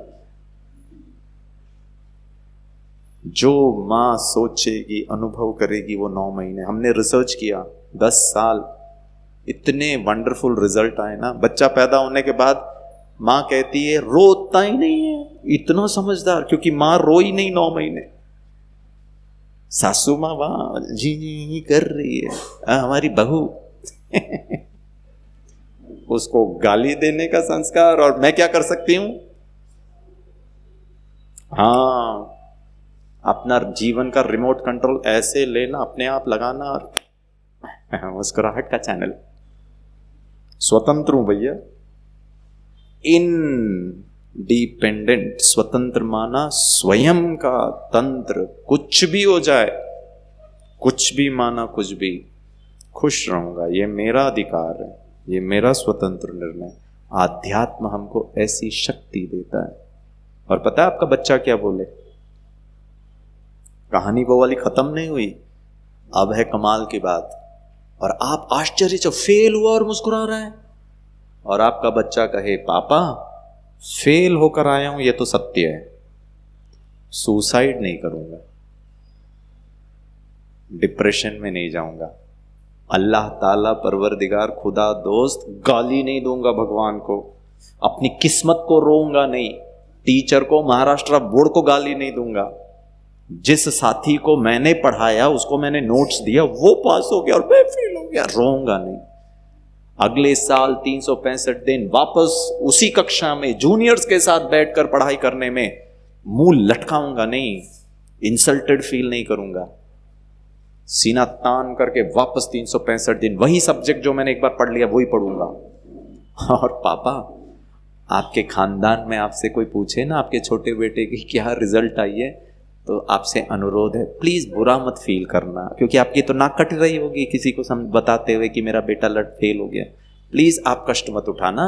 जो मां सोचेगी, अनुभव करेगी, वो 9 महीने। हमने रिसर्च किया, 10 साल, इतने वंडरफुल रिजल्ट आए ना। बच्चा पैदा होने के बाद मां कहती है रोता ही नहीं है, इतना समझदार, क्योंकि मां रोई नहीं 9 महीने। सासू मां वहां जी कर रही है, हमारी बहू उसको गाली देने का संस्कार, और मैं क्या कर सकती हूं? हाँ, अपना जीवन का रिमोट कंट्रोल ऐसे लेना, अपने आप लगाना, और मुस्कुराहट का चैनल। स्वतंत्र हूं भैया, इंडिपेंडेंट, स्वतंत्र माना स्वयं का तंत्र, कुछ भी हो जाए, कुछ भी माना कुछ भी, खुश रहूंगा, ये मेरा अधिकार है, ये मेरा स्वतंत्र निर्णय। आध्यात्म हमको ऐसी शक्ति देता है। और पता है आपका बच्चा क्या बोले? कहानी वो वाली खत्म नहीं हुई, अब है कमाल की बात। और आप आश्चर्य से फेल हुआ और मुस्कुरा रहा है, और आपका बच्चा कहे पापा फेल होकर आया हूं, ये तो सत्य है, सुसाइड नहीं करूंगा, डिप्रेशन में नहीं जाऊंगा, अल्लाह ताला परवरदिगार खुदा दोस्त गाली नहीं दूंगा भगवान को, अपनी किस्मत को रोऊंगा नहीं, टीचर को, महाराष्ट्र बोर्ड को गाली नहीं दूंगा, जिस साथी को मैंने पढ़ाया, उसको मैंने नोट्स दिया, वो पास हो गया और मैं फेल हो गया, रोऊंगा नहीं। अगले साल 365 दिन वापस उसी कक्षा में जूनियर्स के साथ बैठकर पढ़ाई करने में मुंह लटकाऊंगा नहीं, इंसल्टेड फील नहीं करूंगा, सीना तान करके वापस 365 दिन वही सब्जेक्ट जो मैंने एक बार पढ़ लिया वही पढ़ूंगा। और पापा आपके खानदान में आपसे कोई पूछे ना आपके छोटे बेटे की क्या रिजल्ट आई है, तो आपसे अनुरोध है प्लीज बुरा मत फील करना, क्योंकि आपकी तो नाक कट रही होगी किसी को बताते हुए कि मेरा बेटा फेल हो गया। प्लीज आप कष्ट मत उठाना,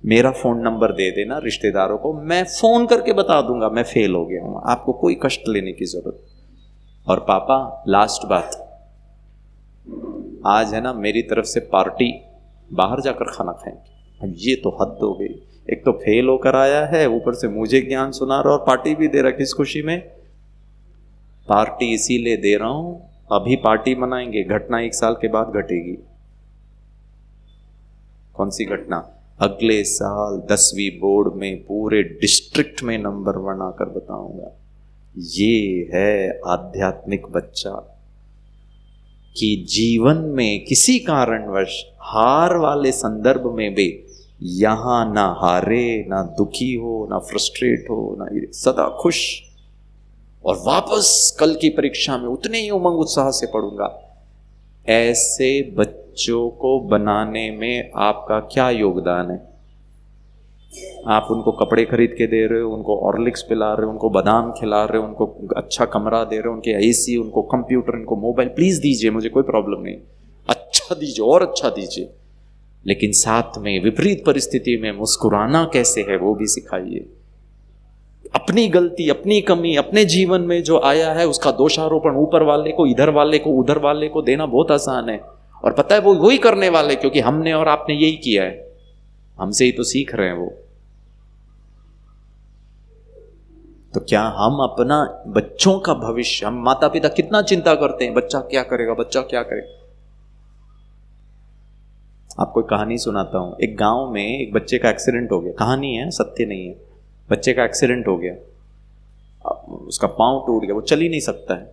मेरा फोन नंबर दे देना रिश्तेदारों को, मैं फोन करके बता दूंगा मैं फेल हो गया हूं, आपको कोई कष्ट लेने की जरूरत। और पापा लास्ट बात, आज है ना मेरी तरफ से पार्टी, बाहर जाकर खाना खाएंगे। अब ये तो हद हो गई, एक तो फेल होकर आया है, ऊपर से मुझे ज्ञान सुना रहा और पार्टी भी दे रहा, किस खुशी में? पार्टी इसीलिए दे रहा हूं, अभी पार्टी मनाएंगे, घटना 1 साल के बाद घटेगी। कौन सी घटना? अगले साल 10वीं बोर्ड में पूरे डिस्ट्रिक्ट में नंबर 1 आकर बताऊंगा। ये है आध्यात्मिक बच्चा कि जीवन में किसी कारणवश हार वाले संदर्भ में भी यहां ना हारे, ना दुखी हो, ना फ्रस्ट्रेट हो, ना सदा खुश, और वापस कल की परीक्षा में उतने ही उमंग उत्साह से पढ़ूंगा। ऐसे बच्चों को बनाने में आपका क्या योगदान है? आप उनको कपड़े खरीद के दे रहे हो, उनको ऑर्लिक्स पिला रहे हो, उनको बादाम खिला रहे हो, उनको अच्छा कमरा दे रहे हो, उनके एसी, उनको कंप्यूटर, उनको मोबाइल, प्लीज दीजिए, मुझे कोई प्रॉब्लम नहीं, अच्छा दीजिए और अच्छा दीजिए, लेकिन साथ में विपरीत परिस्थिति में मुस्कुराना कैसे है वो भी सिखाइए। अपनी गलती, अपनी कमी, अपने जीवन में जो आया है उसका दोषारोपण ऊपर वाले को, इधर वाले को, उधर वाले को देना बहुत आसान है। और पता है वो वही करने वाले, क्योंकि हमने और आपने यही किया है, हमसे ही तो सीख रहे हैं वो। तो क्या हम अपना बच्चों का भविष्य, हम माता पिता कितना चिंता करते हैं, बच्चा क्या करेगा, बच्चा क्या करेगा। आपको एक कहानी सुनाता हूं। एक गांव में एक बच्चे का एक्सीडेंट हो गया, कहानी है, सत्य नहीं है। बच्चे का एक्सीडेंट हो गया, उसका पांव टूट गया, वो चल ही नहीं सकता है,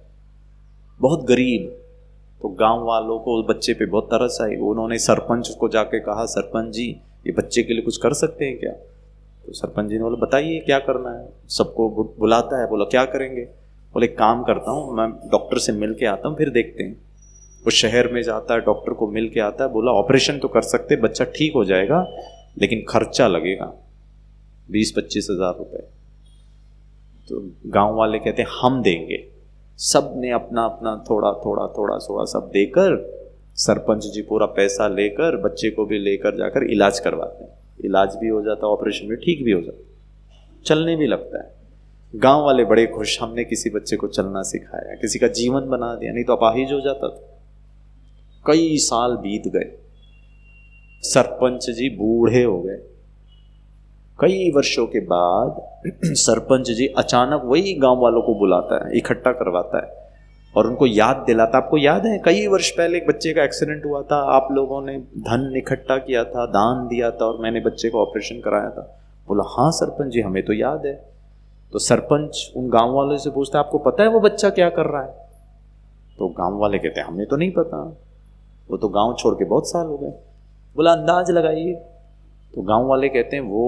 बहुत गरीब। तो गांव वालों को उस बच्चे पे बहुत तरस आई। उन्होंने सरपंच को जाके कहा, सरपंच जी ये बच्चे के लिए कुछ कर सकते हैं क्या? तो सरपंच जी ने बोला बताइए क्या करना है। सबको बुलाता है, बोला क्या करेंगे? बोले एक काम करता हूँ, मैं डॉक्टर से मिल के आता हूँ, फिर देखते हैं। वो शहर में जाता है, डॉक्टर को मिल के आता है, बोला ऑपरेशन तो कर सकते, बच्चा ठीक हो जाएगा, लेकिन खर्चा लगेगा 20-25 हज़ार रुपए। तो गांव वाले कहते हैं हम देंगे। सब ने अपना अपना थोड़ा थोड़ा थोड़ा थोड़ा सब देकर, सरपंच जी पूरा पैसा लेकर बच्चे को भी लेकर जाकर इलाज करवाते हैं। इलाज भी हो जाता, ऑपरेशन भी ठीक भी हो जाता, चलने भी लगता है। गांव वाले बड़े खुश, हमने किसी बच्चे को चलना सिखाया, किसी का जीवन बना दिया, नहीं तो अपाहिज हो जाता था। कई साल बीत गए, सरपंच जी बूढ़े हो गए। कई वर्षों के बाद सरपंच जी अचानक वही गांव वालों को बुलाता है, इकट्ठा करवाता है और उनको याद दिलाता, आपको याद है कई वर्ष पहले एक बच्चे का एक्सीडेंट हुआ था, आप लोगों ने धन इकट्ठा किया था, दान दिया था और मैंने बच्चे को ऑपरेशन कराया था। बोला हाँ सरपंच जी हमें तो याद है। तो सरपंच उन गांव वालों से पूछता है आपको पता है वो बच्चा क्या कर रहा है? तो गांव वाले कहते हैं हमें तो नहीं पता, वो तो गांव छोड़ के बहुत साल हो गए। बोला अंदाज लगाइए। तो गांव वाले कहते हैं वो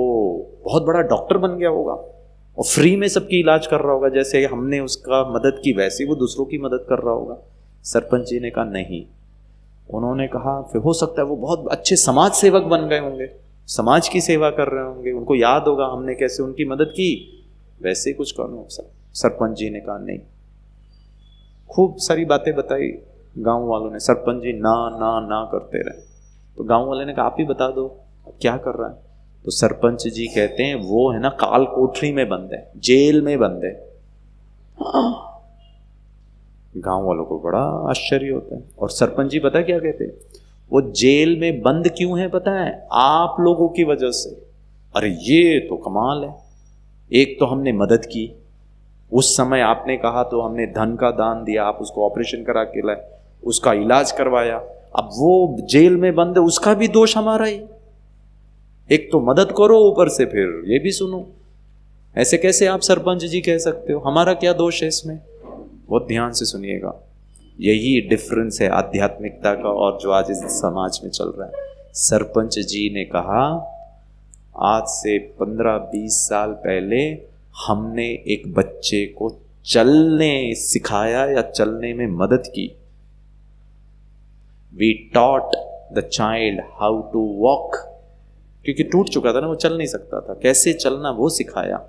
बहुत बड़ा डॉक्टर बन गया होगा और फ्री में सबकी इलाज कर रहा होगा, जैसे हमने उसका मदद की वैसे वो दूसरों की मदद कर रहा होगा। सरपंच जी ने कहा नहीं। उन्होंने कहा फिर हो सकता है वो बहुत अच्छे समाज सेवक बन गए होंगे, समाज की सेवा कर रहे होंगे, उनको याद होगा हमने कैसे उनकी मदद की, वैसे कुछ करो। सरपंच जी ने कहा नहीं। खूब सारी बातें बताई गांव वालों ने, सरपंच जी ना ना ना करते रहे। तो गांव वाले ने कहा आप ही बता दो क्या कर रहा है? तो सरपंच जी कहते हैं वो है ना काल कोठरी में बंद है, जेल में बंद है। गांव वालों को बड़ा आश्चर्य होता है। और सरपंच जी पता क्या कहते हैं, वो जेल में बंद क्यों है पता है? आप लोगों की वजह से। अरे ये तो कमाल है, एक तो हमने मदद की, उस समय आपने कहा तो हमने धन का दान दिया, आप उसको ऑपरेशन करा के लाए, उसका इलाज करवाया, अब वो जेल में बंद है उसका भी दोष हमारा ही। एक तो मदद करो ऊपर से फिर ये भी सुनो, ऐसे कैसे आप सरपंच जी कह सकते हो? हमारा क्या दोष है इसमें? बहुत ध्यान से सुनिएगा, यही डिफरेंस है आध्यात्मिकता का और जो आज इस समाज में चल रहा है। सरपंच जी ने कहा आज से 15-20 साल पहले हमने एक बच्चे को चलने सिखाया या चलने में मदद की। We taught the child how to walk, क्योंकि टूट चुका था ना, वो चल नहीं सकता था, कैसे चलना वो सिखाया।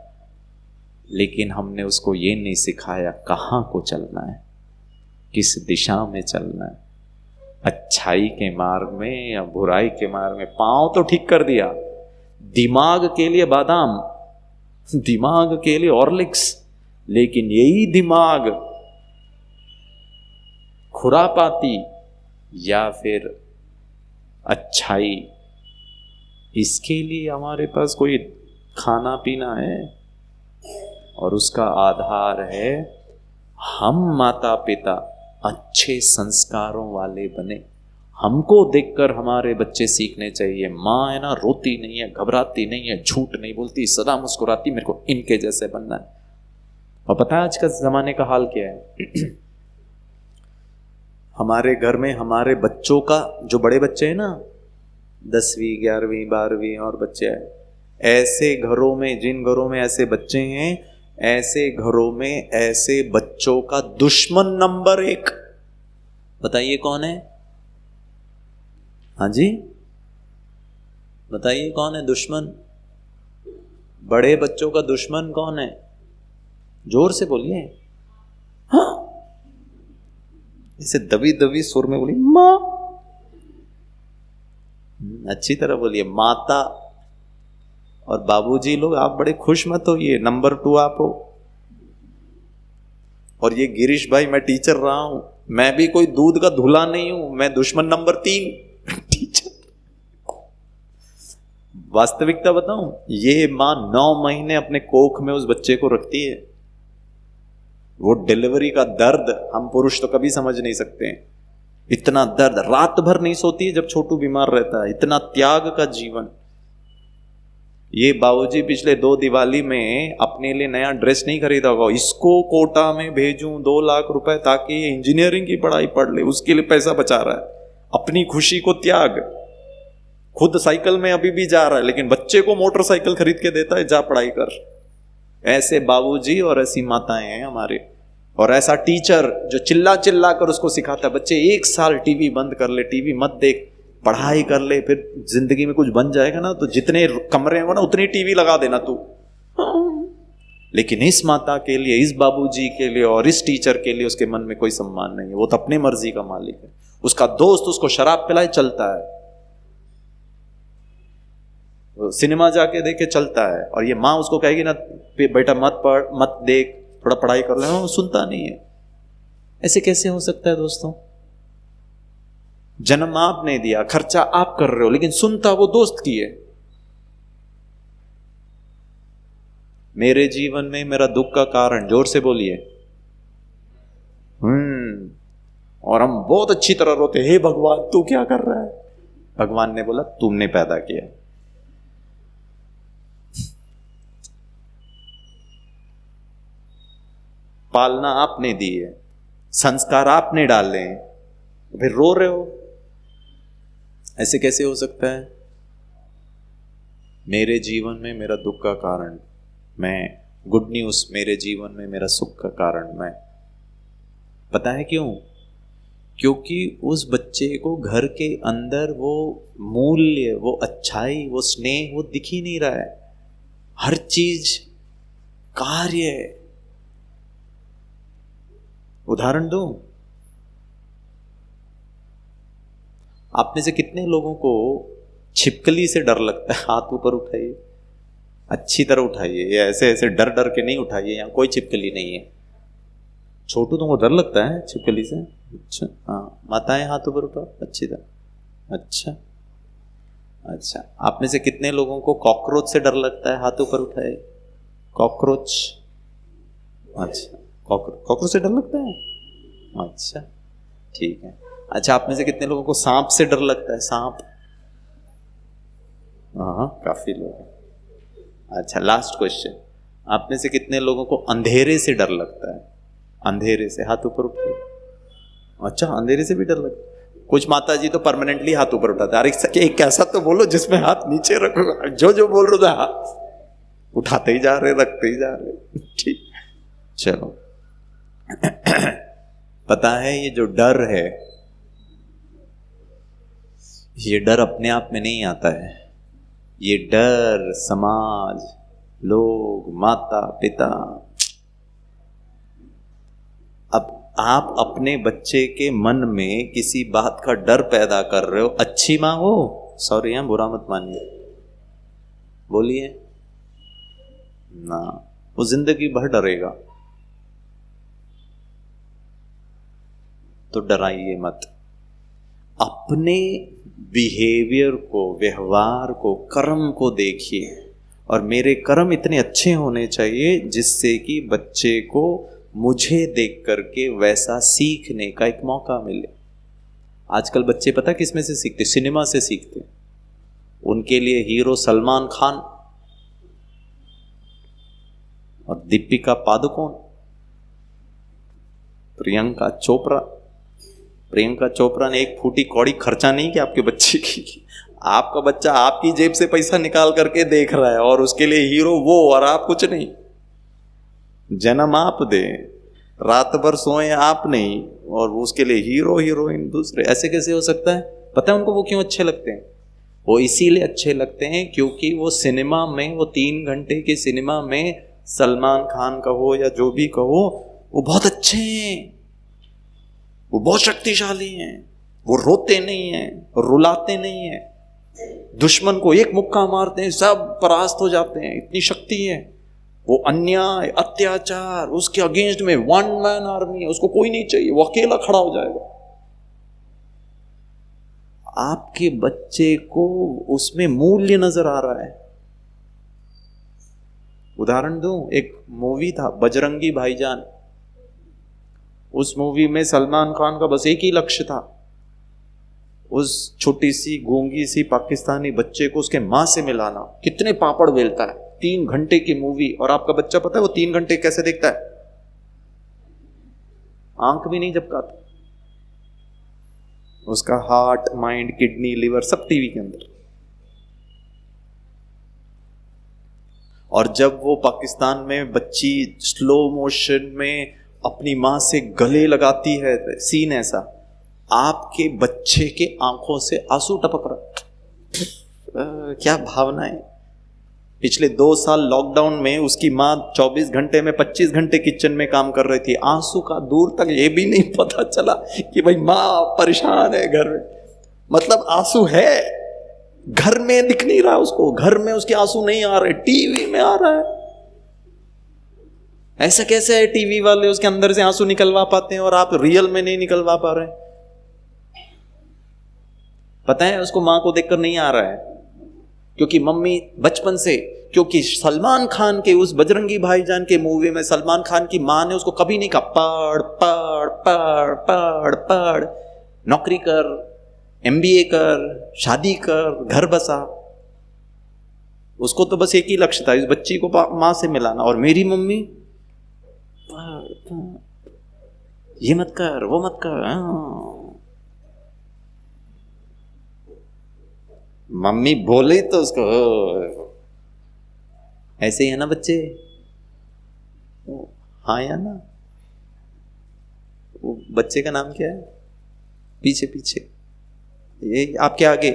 लेकिन हमने उसको ये नहीं सिखाया कहाँ को चलना है, किस दिशा में चलना है, अच्छाई के मार्ग में या बुराई के मार्ग में। पांव तो ठीक कर दिया, दिमाग के लिए बादाम, दिमाग के लिए हॉर्लिक्स, लेकिन यही दिमाग खुरापाती या फिर अच्छाई, इसके लिए हमारे पास कोई खाना पीना है और उसका आधार है हम माता पिता अच्छे संस्कारों वाले बने। हमको देखकर हमारे बच्चे सीखने चाहिए। माँ है ना रोती नहीं है, घबराती नहीं है, झूठ नहीं बोलती, सदा मुस्कुराती, मेरे को इनके जैसे बनना है। और पता है आज का जमाने का हाल क्या है? हमारे घर में हमारे बच्चों का, जो बड़े बच्चे हैं ना 10वीं 11वीं 12वीं और बच्चे हैं, ऐसे घरों में, जिन घरों में ऐसे बच्चे हैं, ऐसे घरों में ऐसे बच्चों का दुश्मन नंबर 1 बताइए कौन है? हाँ जी बताइए कौन है दुश्मन? बड़े बच्चों का दुश्मन कौन है? जोर से बोलिए। हाँ ऐसे दबी दबी सुर में बोली माँ। अच्छी तरह बोलिए। माता और बाबूजी लोग आप बड़े खुश मत होइए, नंबर 2 आप हो। और ये गिरीश भाई, मैं टीचर रहा हूं, मैं भी कोई दूध का धुला नहीं हूं, मैं दुश्मन नंबर 3 टीचर। वास्तविकता बताऊं, ये मां 9 महीने अपने कोख में उस बच्चे को रखती है। वो डिलीवरी का दर्द हम पुरुष तो कभी समझ नहीं सकते हैं। इतना दर्द, रात भर नहीं सोती है जब छोटू बीमार रहता है, इतना त्याग का जीवन। ये बाबूजी पिछले 2 दिवाली में अपने लिए नया ड्रेस नहीं खरीदा होगा, इसको कोटा में भेजूं 2 लाख रुपए ताकि ये इंजीनियरिंग की पढ़ाई पढ़ ले, उसके लिए पैसा बचा रहा है। अपनी खुशी को त्याग, खुद साइकिल में अभी भी जा रहा है लेकिन बच्चे को मोटरसाइकिल खरीद के देता है, जा पढ़ाई कर। ऐसे बाबूजी और ऐसी माताएं हैं हमारे। और ऐसा टीचर जो चिल्ला चिल्ला कर उसको सिखाता है, बच्चे 1 साल टीवी बंद कर ले, टीवी मत देख, पढ़ाई कर ले, फिर जिंदगी में कुछ बन जाएगा ना तो जितने कमरे हैं ना उतनी टीवी लगा देना तू। लेकिन इस माता के लिए, इस बाबूजी के लिए और इस टीचर के लिए उसके मन में कोई सम्मान नहीं है। वो तो अपनी मर्जी का मालिक है। उसका दोस्त उसको शराब पिलाए चलता है, सिनेमा जाके देखे चलता है, और ये माँ उसको कहेगी ना बेटा मत पढ़, मत देख, थोड़ा पढ़ाई कर ले, वो सुनता नहीं है। ऐसे कैसे हो सकता है दोस्तों? जन्म आपने दिया, खर्चा आप कर रहे हो, लेकिन सुनता वो दोस्त की है। मेरे जीवन में मेरा दुख का कारण, जोर से बोलिए। और हम बहुत अच्छी तरह रोते, हे भगवान तू क्या कर रहा है? भगवान ने बोला तुमने पैदा किया। पालना आपने दी है, संस्कार आपने डाले हैं, फिर रो रहे हो। ऐसे कैसे हो सकता है? मेरे जीवन में मेरा दुख का कारण मैं, गुड न्यूज, मेरे जीवन में मेरा सुख का कारण मैं। पता है क्यों? क्योंकि उस बच्चे को घर के अंदर वो मूल्य, वो अच्छाई, वो स्नेह, वो दिख ही नहीं रहा है। हर चीज कार्य। उदाहरण दूं, आप में से कितने लोगों को छिपकली से डर लगता है? हाथ ऊपर उठाइए, अच्छी तरह उठाइए, या ऐसे ऐसे डर डर के नहीं उठाइए। यहाँ कोई छिपकली नहीं है। छोटू तुमको डर लगता है छिपकली से? अच्छा हाँ, माताएं हाथ ऊपर उठाओ अच्छी तरह। अच्छा अच्छा, आप में से कितने लोगों को कॉकरोच से डर लगता है? हाथ ऊपर उठाए। कॉकरोच, अच्छा कॉकरोच से डर लगता है? अच्छा ठीक है। अच्छा, आप में से कितने लोगों को सांप से डर लगता है? सांप, हाँ काफी लोग हैं। अच्छा, लास्ट क्वेश्चन, आप में से कितने लोगों को अंधेरे से डर लगता है? अंधेरे से हाथ ऊपर उठाइए। अच्छा, अंधेरे से भी डर लगता है? कुछ माता जी तो परमानेंटली हाथ ऊपर उठाते हैं। अरे एक ऐसा तो बोलो जिसमें हाथ नीचे रखो, जो बोल रहे थे हाथ उठाते ही जा रहे, रखते ही जा रहे। ठीक, चलो। पता है ये जो डर है, ये डर अपने आप में नहीं आता है। ये डर समाज, लोग, माता पिता। अब आप अपने बच्चे के मन में किसी बात का डर पैदा कर रहे हो, अच्छी मां हो, सॉरी यहां बुरा मत मानिए, बोलिए ना, वो जिंदगी भर डरेगा। तो डराइए मत। अपने बिहेवियर को, व्यवहार को, कर्म को देखिए, और मेरे कर्म इतने अच्छे होने चाहिए जिससे कि बच्चे को मुझे देख करके वैसा सीखने का एक मौका मिले। आजकल बच्चे पता किस में से सीखते? सिनेमा से सीखते। उनके लिए हीरो सलमान खान और दीपिका पादुकोण, प्रियंका चोपड़ा। प्रियंका चोपड़ा ने 1 फूटी कौड़ी खर्चा नहीं किया आपके बच्चे की। आपका बच्चा आपकी जेब से पैसा निकाल करके देख रहा है, और उसके लिए हीरो वो, और आप कुछ नहीं। जन्म आप दे, रात भर सोए आप नहीं, और उसके लिए हीरो हीरोइन दूसरे। ऐसे कैसे हो सकता है? पता है उनको वो क्यों अच्छे लगते हैं? वो इसीलिए अच्छे लगते हैं क्योंकि वो सिनेमा में, वो 3 घंटे के सिनेमा में सलमान खान कहो या जो भी कहो, वो बहुत अच्छे हैं, वो बहुत शक्तिशाली हैं, वो रोते नहीं हैं, रुलाते नहीं हैं, दुश्मन को एक मुक्का मारते हैं, सब परास्त हो जाते हैं, इतनी शक्ति है। वो अन्याय अत्याचार, उसके अगेंस्ट में वन मैन आर्मी है, उसको कोई नहीं चाहिए, वो अकेला खड़ा हो जाएगा। आपके बच्चे को उसमें मूल्य नजर आ रहा है। उदाहरण दूं, एक मूवी था बजरंगी भाईजान। उस मूवी में सलमान खान का बस एक ही लक्ष्य था, उस छोटी सी गूंगी सी पाकिस्तानी बच्चे को उसके मां से मिलाना। कितने पापड़ बेलता है, 3 घंटे की मूवी, और आपका बच्चा पता है वो 3 घंटे कैसे देखता है? आंख भी नहीं झपकाता, उसका हार्ट, माइंड, किडनी, लिवर सब टीवी के अंदर। और जब वो पाकिस्तान में बच्ची स्लो मोशन में अपनी मां से गले लगाती है, सीन ऐसा, आपके बच्चे के आंखों से आंसू टपक रहा। क्या भावना है। पिछले 2 साल लॉकडाउन में उसकी मां 24 घंटे में 25 घंटे किचन में काम कर रही थी, आंसू का दूर तक ये भी नहीं पता चला कि भाई मां परेशान है घर में। मतलब आंसू है, घर में दिख नहीं रहा उसको, घर में उसके आंसू नहीं आ रहे, टीवी में आ रहा है। ऐसा कैसे है? टीवी वाले उसके अंदर से आंसू निकलवा पाते हैं और आप रियल में नहीं निकलवा पा रहे हैं। पता है उसको मां को देखकर नहीं आ रहा है, क्योंकि मम्मी बचपन से, क्योंकि सलमान खान के उस बजरंगी भाईजान के मूवी में सलमान खान की मां ने उसको कभी नहीं कहा पढ़ पढ़ पढ़ पढ़ पढ़, नौकरी कर, MBA कर, शादी कर, घर बसा। उसको तो बस एक ही लक्ष्य था, इस बच्ची को मां से मिलाना। और मेरी मम्मी ये मत कर, वो मत कर। मम्मी बोले तो उसको ऐसे ही है ना बच्चे। हाँ या ना? वो बच्चे का नाम क्या है? पीछे पीछे, ये आपके आगे।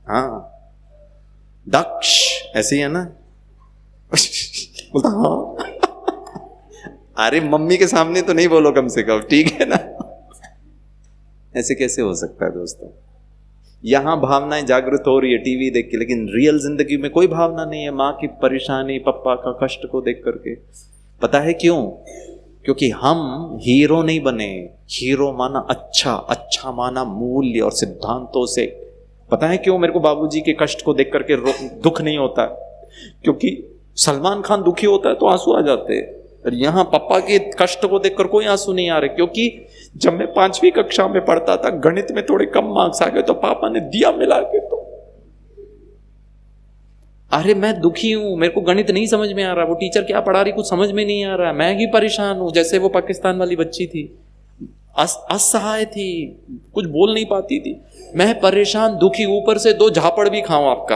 हाँ, दक्ष, ऐसे ही है ना? बोलता हाँ। अरे मम्मी के सामने तो नहीं बोलो कम से कम, ठीक है ना? ऐसे कैसे हो सकता है दोस्तों? यहां भावनाएं जागृत हो रही है टीवी देख के, लेकिन रियल जिंदगी में कोई भावना नहीं है मां की परेशानी, पापा का कष्ट को देख करके। पता है क्यों? क्योंकि हम हीरो नहीं बने। हीरो माना अच्छा, अच्छा माना मूल्य और सिद्धांतों से। पता है क्यों मेरे को बाबूजी के कष्ट को देख करके दुख नहीं होता? क्योंकि सलमान खान दुखी होता है तो आंसू आ जाते हैं, और यहां पापा के कष्ट को देखकर कोई आंसू नहीं आ रहे। क्योंकि जब मैं 5वीं कक्षा में पढ़ता था, गणित में थोड़े कम मार्क्स आ गए तो पापा ने दिया मिला के, तो अरे मैं दुखी हूं, मेरे को गणित नहीं समझ में आ रहा, वो टीचर क्या पढ़ा रही कुछ समझ में नहीं आ रहा, मैं ही परेशान हूं। जैसे वो पाकिस्तान वाली बच्ची थी, असहाय थी, कुछ बोल नहीं पाती थी, मैं परेशान दुखी, ऊपर से 2 झापड़ भी खाऊं आपका।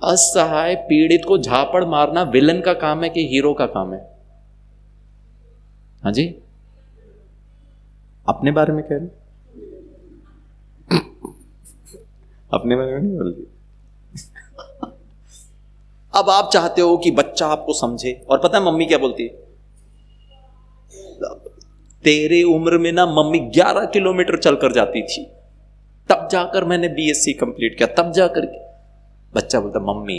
असहाय पीड़ित को झापड़ मारना विलन का काम है कि हीरो का काम है? हाँ जी, अपने बारे में कह रहे, अपने बारे में नहीं बोल रही। अब आप चाहते हो कि बच्चा आपको समझे, और पता है मम्मी क्या बोलती है? तेरे उम्र में ना मम्मी 11 किलोमीटर चलकर जाती थी, तब जाकर मैंने BSc कंप्लीट किया, तब जाकर। बच्चा बोलता मम्मी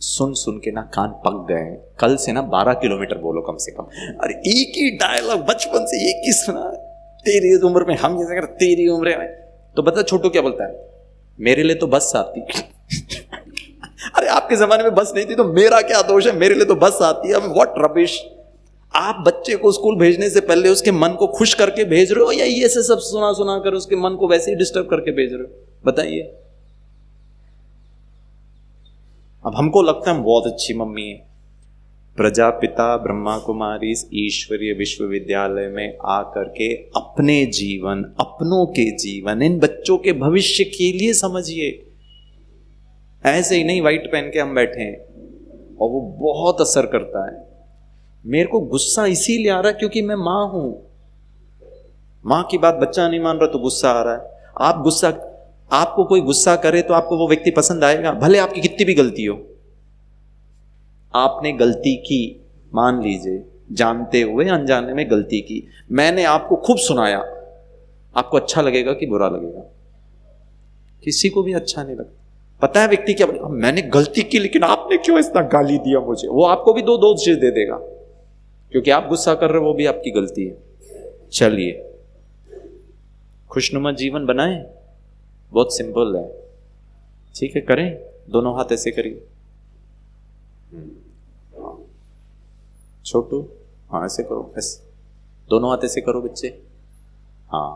सुन सुन के ना कान पक गए, कल से ना 12 किलोमीटर बोलो कम से कम। अरे एक ही डायलॉग बचपन से एक ही सुना, तेरी उम्र में हम जैसे कर, तेरी उम्र में। तो बता छोटू क्या बोलता है? मेरे लिए तो बस आती। अरे आपके जमाने में बस नहीं थी तो मेरा क्या दोष है? मेरे लिए तो बस आती है। What rubbish. आप बच्चे को स्कूल भेजने से पहले उसके मन को खुश करके भेज रहे हो, या ये से सब सुना सुना कर उसके मन को वैसे ही डिस्टर्ब करके भेज रहे हो? बताइए। अब हमको लगता है हम बहुत अच्छी मम्मी है। प्रजापिता ब्रह्मा कुमारी ईश्वरीय विश्वविद्यालय में आकर के अपने जीवन, अपनों के जीवन, इन बच्चों के भविष्य के लिए समझिए। ऐसे ही नहीं व्हाइट पहन के हम बैठे हैं, और वो बहुत असर करता है। मेरे को गुस्सा इसीलिए आ रहा है क्योंकि मैं मां हूं। मां की बात बच्चा नहीं मान रहा तो गुस्सा आ रहा है। आपको कोई गुस्सा करे तो आपको वो व्यक्ति पसंद आएगा, भले आपकी कितनी भी गलती हो। आपने गलती की, मान लीजिए जानते हुए अनजाने में गलती की, मैंने आपको खूब सुनाया, आपको अच्छा लगेगा कि बुरा लगेगा? किसी को भी अच्छा नहीं लगता। पता है व्यक्ति क्या बोले, मैंने गलती की लेकिन आपने क्यों इतना गाली दिया मुझे, वो आपको भी दो दोष दे देगा, क्योंकि आप गुस्सा कर रहे हो वो भी आपकी गलती है। चलिए खुशनुमा जीवन बनाएं, बहुत सिंपल है। ठीक है, करें, दोनों हाथ ऐसे करिए। छोटू, हाँ ऐसे करो, ऐसे दोनों हाथ ऐसे करो बच्चे। हाँ,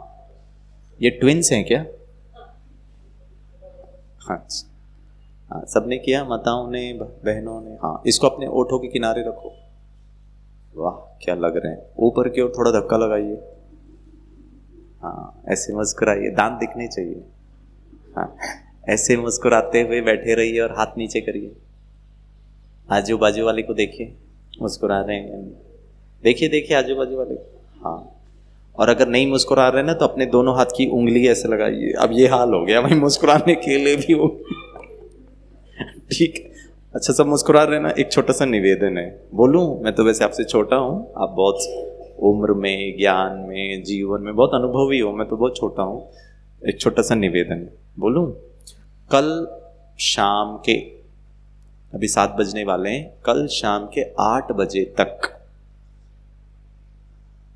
ये ट्विंस हैं क्या? हाँ, हाँ सबने किया, माताओं ने, बहनों ने। हाँ, इसको अपने ओठों के किनारे रखो। वाह क्या लग रहे हैं, ऊपर की ओर थोड़ा धक्का लगाइए। हाँ, ऐसे मुस्कुराइए, दांत दिखने चाहिए। हाँ, ऐसे मुस्कुराते हुए बैठे रहिए और हाथ नीचे करिए। आजू बाजू वाले को देखिए, मुस्कुरा रहे हैं, देखिए देखिए आजू बाजू वाले को। हाँ, और अगर नहीं मुस्कुरा रहे ना तो अपने दोनों हाथ की उंगली ऐसे लगाइए। अब ये हाल हो गया भाई, मुस्कुराने के लिए भी वो ठीक। अच्छा, सब मुस्कुरा रहे ना, एक छोटा सा निवेदन है, बोलूं? मैं तो वैसे आपसे छोटा हूं, आप बहुत उम्र में, ज्ञान में, जीवन में बहुत अनुभवी हो, मैं तो बहुत छोटा हूं। एक छोटा सा निवेदन है, बोलूं? कल शाम के, अभी 7 बजने वाले हैं, कल शाम के 8 बजे तक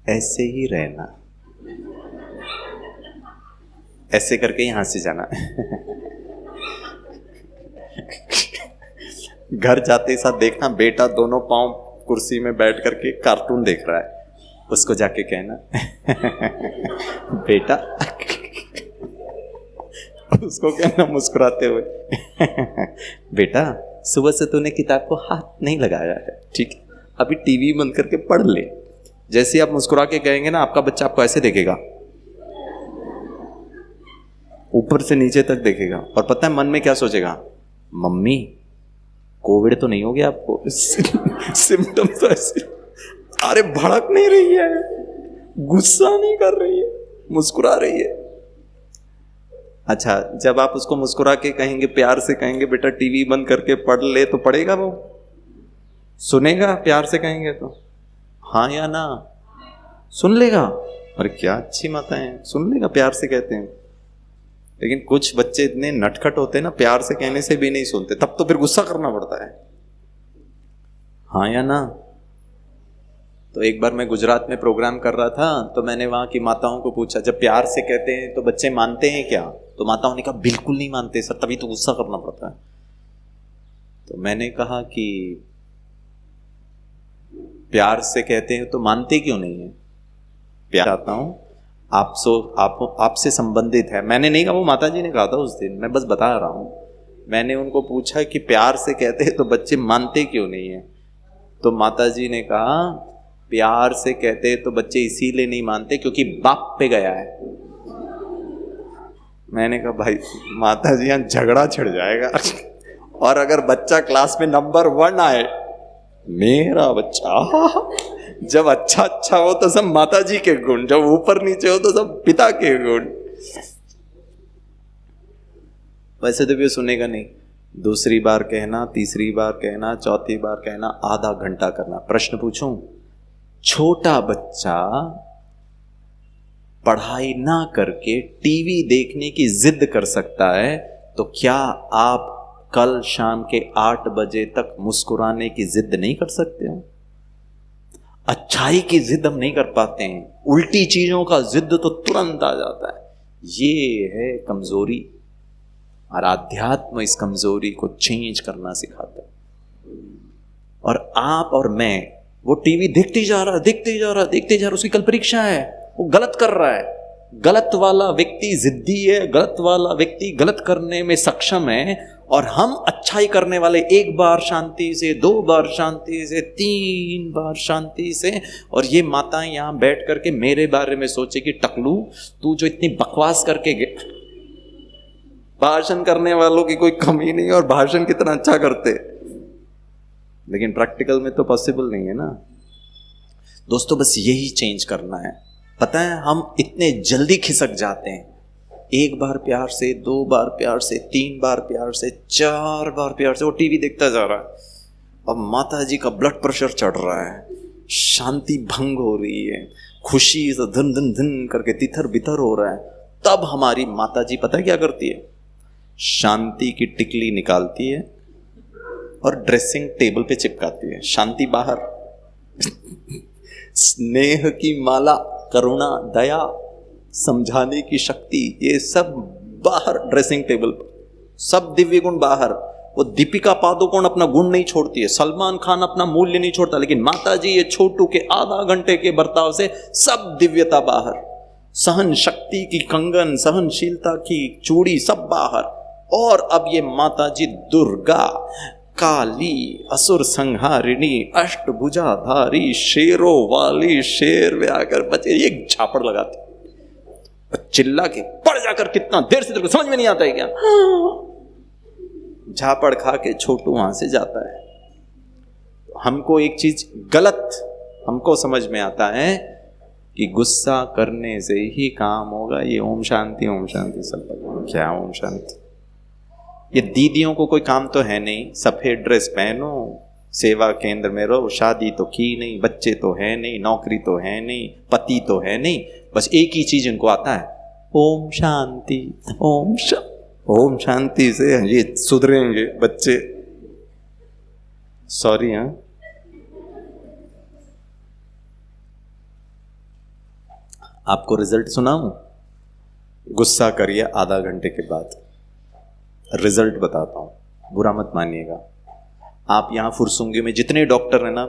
ऐसे ही रहना, ऐसे करके यहां से जाना। घर जाते साथ देखना बेटा दोनों पांव कुर्सी में बैठ करके कार्टून देख रहा है, उसको जाके कहना बेटा, उसको कहना मुस्कुराते हुए बेटा सुबह से तूने किताब को हाथ नहीं लगाया है, ठीक है, अभी टीवी बंद करके पढ़ ले। जैसे आप मुस्कुरा के कहेंगे ना, आपका बच्चा आपको ऐसे देखेगा, ऊपर से नीचे तक देखेगा, और पता है मन में क्या सोचेगा, मम्मी कोविड तो नहीं हो गया आपको? सिम्टम्स ऐसे, अरे भड़क नहीं रही है, गुस्सा नहीं कर रही है, मुस्कुरा रही है। अच्छा, जब आप उसको मुस्कुरा के कहेंगे, प्यार से कहेंगे बेटा टीवी बंद करके पढ़ ले, तो पढ़ेगा वो? सुनेगा? प्यार से कहेंगे तो हाँ या ना? सुन लेगा। अरे क्या अच्छी माता है, सुन लेगा, प्यार से कहते हैं। लेकिन कुछ बच्चे इतने नटखट होते हैं ना, प्यार से कहने से भी नहीं सुनते, तब तो फिर गुस्सा करना पड़ता है, हाँ या ना? तो एक बार मैं गुजरात में प्रोग्राम कर रहा था, तो मैंने वहां की माताओं को पूछा, जब प्यार से कहते हैं तो बच्चे मानते हैं क्या? तो माताओं ने कहा बिल्कुल नहीं मानते सर, तभी तो गुस्सा करना पड़ता है। तो मैंने कहा कि प्यार से कहते हैं तो मानते क्यों नहीं है? प्यार आता हूं आपसे संबंधित है, मैंने नहीं कहा, वो माता जी ने कहा था उस दिन, मैं बस बता रहा हूं। मैंने उनको पूछा कि प्यार से कहते हैं तो बच्चे मानते क्यों नहीं है? तो माता जी ने कहा प्यार से कहते हैं तो बच्चे इसीलिए नहीं मानते क्योंकि बाप पे गया है। मैंने कहा भाई माता जी, यहां झगड़ा छिड़ जाएगा। और अगर बच्चा क्लास में नंबर 1 आए, मेरा बच्चा, जब अच्छा अच्छा हो तो सब माता जी के गुण, जब ऊपर नीचे हो तो सब पिता के गुण। वैसे तो भी सुनेगा नहीं। दूसरी बार कहना, तीसरी बार कहना, चौथी बार कहना, आधा घंटा करना। प्रश्न पूछूं, छोटा बच्चा पढ़ाई ना करके टीवी देखने की जिद कर सकता है, तो क्या आप कल शाम के 8 बजे तक मुस्कुराने की जिद नहीं कर सकते हो? अच्छाई की जिद हम नहीं कर पाते हैं, उल्टी चीजों का जिद तो तुरंत आ जाता है। ये है कमजोरी, और आध्यात्म इस कमजोरी को चेंज करना सिखाता है। और आप और मैं, वो टीवी देखते जा रहा, देखते जा रहा, देखते जा रहा, उसकी कल परीक्षा है, वो गलत कर रहा है। गलत वाला व्यक्ति जिद्दी है, गलत वाला व्यक्ति गलत करने में सक्षम है, और हम अच्छाई करने वाले 1 बार शांति से, 2 बार शांति से, 3 बार शांति से। और ये माताएं यहां बैठ करके मेरे बारे में सोचे कि टकलू तू जो इतनी बकवास करके भाषण करने वालों की कोई कमी नहीं, और भाषण कितना अच्छा करते, लेकिन प्रैक्टिकल में तो पॉसिबल नहीं है ना दोस्तों। बस यही चेंज करना है। पता है हम इतने जल्दी खिसक जाते हैं, 1 बार प्यार से, 2 बार प्यार से, 3 बार प्यार से, 4 बार प्यार से, वो टीवी देखता जा रहा है। अब माता जी का ब्लड प्रेशर चढ़ रहा है, शांति भंग हो रही है, खुशी से धन धन धन करके तितर बितर हो रहा है। तब हमारी माता जी पता है क्या करती है? शांति की टिकली निकालती है और ड्रेसिंग टेबल पे चिपकाती है। शांति बाहर, स्नेह की माला, करुणा, दया, समझाने की शक्ति, ये सब बाहर ड्रेसिंग टेबल पर, सब दिव्य गुण बाहर। वो दीपिका पादुकोण अपना गुण नहीं छोड़ती है, सलमान खान अपना मूल्य नहीं छोड़ता, लेकिन माता जी ये छोटू के आधा घंटे के बर्ताव से सब दिव्यता बाहर। सहन शक्ति की कंगन, सहनशीलता की चूड़ी, सब बाहर। और अब ये माता जी दुर्गा, काली, असुर संहारिणी, अष्टभुजाधारी, शेरों वाली, शेर में आकर बचे एक झापड़ लगाती, चिल्ला के पड़ जाकर कितना देर से तेरे को समझ में नहीं आता है क्या? झापड़ खा के छोटू वहां से जाता है। हमको एक चीज गलत हमको समझ में आता है कि गुस्सा करने से ही काम होगा। ये ओम शांति सब क्या ओम शांति? ये दीदियों को कोई काम तो है नहीं, सफेद ड्रेस पहनो, सेवा केंद्र में रहो, शादी तो की नहीं, बच्चे तो है नहीं, नौकरी तो है नहीं, पति तो है नहीं, बस एक ही चीज इनको आता है, ओम शांति। ओम शांति से ये सुधरेंगे बच्चे। सॉरी। हाँ, आपको रिजल्ट सुनाऊं? गुस्सा करिए आधा घंटे के बाद, रिजल्ट बताता हूं, बुरा मत मानिएगा। आप यहां फुरसुंगी में जितने डॉक्टर हैं ना,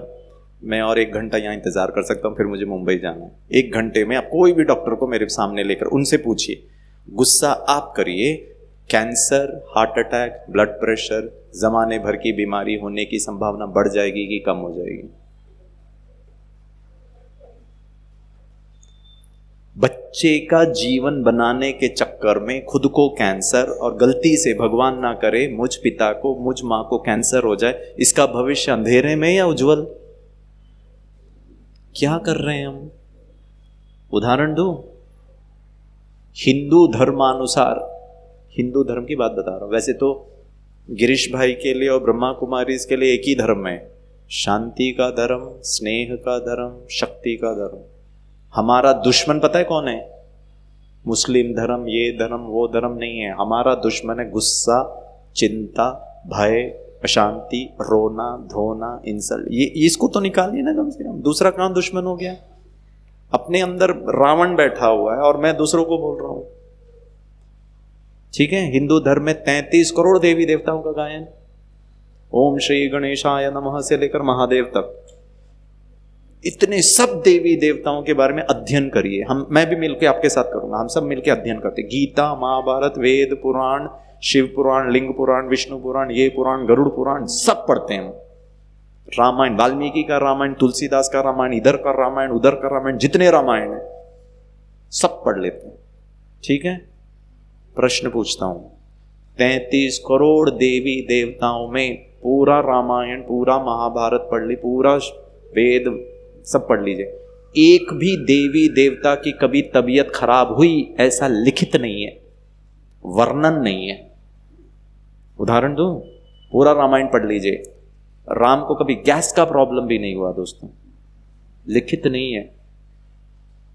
मैं और 1 घंटा यहां इंतजार कर सकता हूं, फिर मुझे मुंबई जाना है। 1 घंटे में आप कोई भी डॉक्टर को मेरे सामने लेकर उनसे पूछिए, गुस्सा आप करिए, cancer, heart attack, blood pressure, जमाने भर की बीमारी होने की संभावना बढ़ जाएगी कि कम हो जाएगी? बच्चे का जीवन बनाने के चक्कर में खुद को कैंसर, और गलती से भगवान ना करे मुझ पिता को, मुझ मां को कैंसर हो जाए, इसका भविष्य अंधेरे में या उज्जवल? क्या कर रहे हैं हम? उदाहरण दो, हिंदू धर्मानुसार, हिंदू धर्म की बात बता रहा हूं, वैसे तो गिरीश भाई के लिए और ब्रह्मा कुमारी के लिए एक ही धर्म है, शांति का धर्म, स्नेह का धर्म, शक्ति का धर्म। हमारा दुश्मन पता है कौन है? मुस्लिम धर्म, ये धर्म, वो धर्म नहीं है। हमारा दुश्मन है गुस्सा, चिंता, भय, अशांति, रोना धोना, इंसल्ट। ये इसको तो निकालिए ना कम से कम। दूसरा कहां दुश्मन हो गया? अपने अंदर रावण बैठा हुआ है और मैं दूसरों को बोल रहा हूं। ठीक है, हिंदू धर्म में 33 करोड़ देवी देवताओं का गायन, ओम श्री गणेशाय नमः से लेकर महादेव तक, इतने सब देवी देवताओं के बारे में अध्ययन करिए। मैं भी मिलके आपके साथ करूंगा, हम सब मिलके अध्ययन करते। गीता, महाभारत, वेद पुराण, शिव पुराण, लिंग पुराण, विष्णु पुराण, ये पुराण, गरुड़ पुराण, सब पढ़ते हैं। रामायण, वाल्मीकि का रामायण, तुलसीदास का रामायण, इधर का रामायण, उधर का रामायण, जितने रामायण है सब पढ़ लेते हैं। ठीक है, प्रश्न पूछता हूं, 33 करोड़ देवी देवताओं में पूरा रामायण, पूरा महाभारत पढ़ ली, पूरा वेद सब पढ़ लीजिए, एक भी देवी देवता की कभी तबीयत खराब हुई ऐसा लिखित नहीं है, वर्णन नहीं है। उदाहरण दूं, पूरा रामायण पढ़ लीजिए, राम को कभी गैस का प्रॉब्लम भी नहीं हुआ दोस्तों, लिखित नहीं है।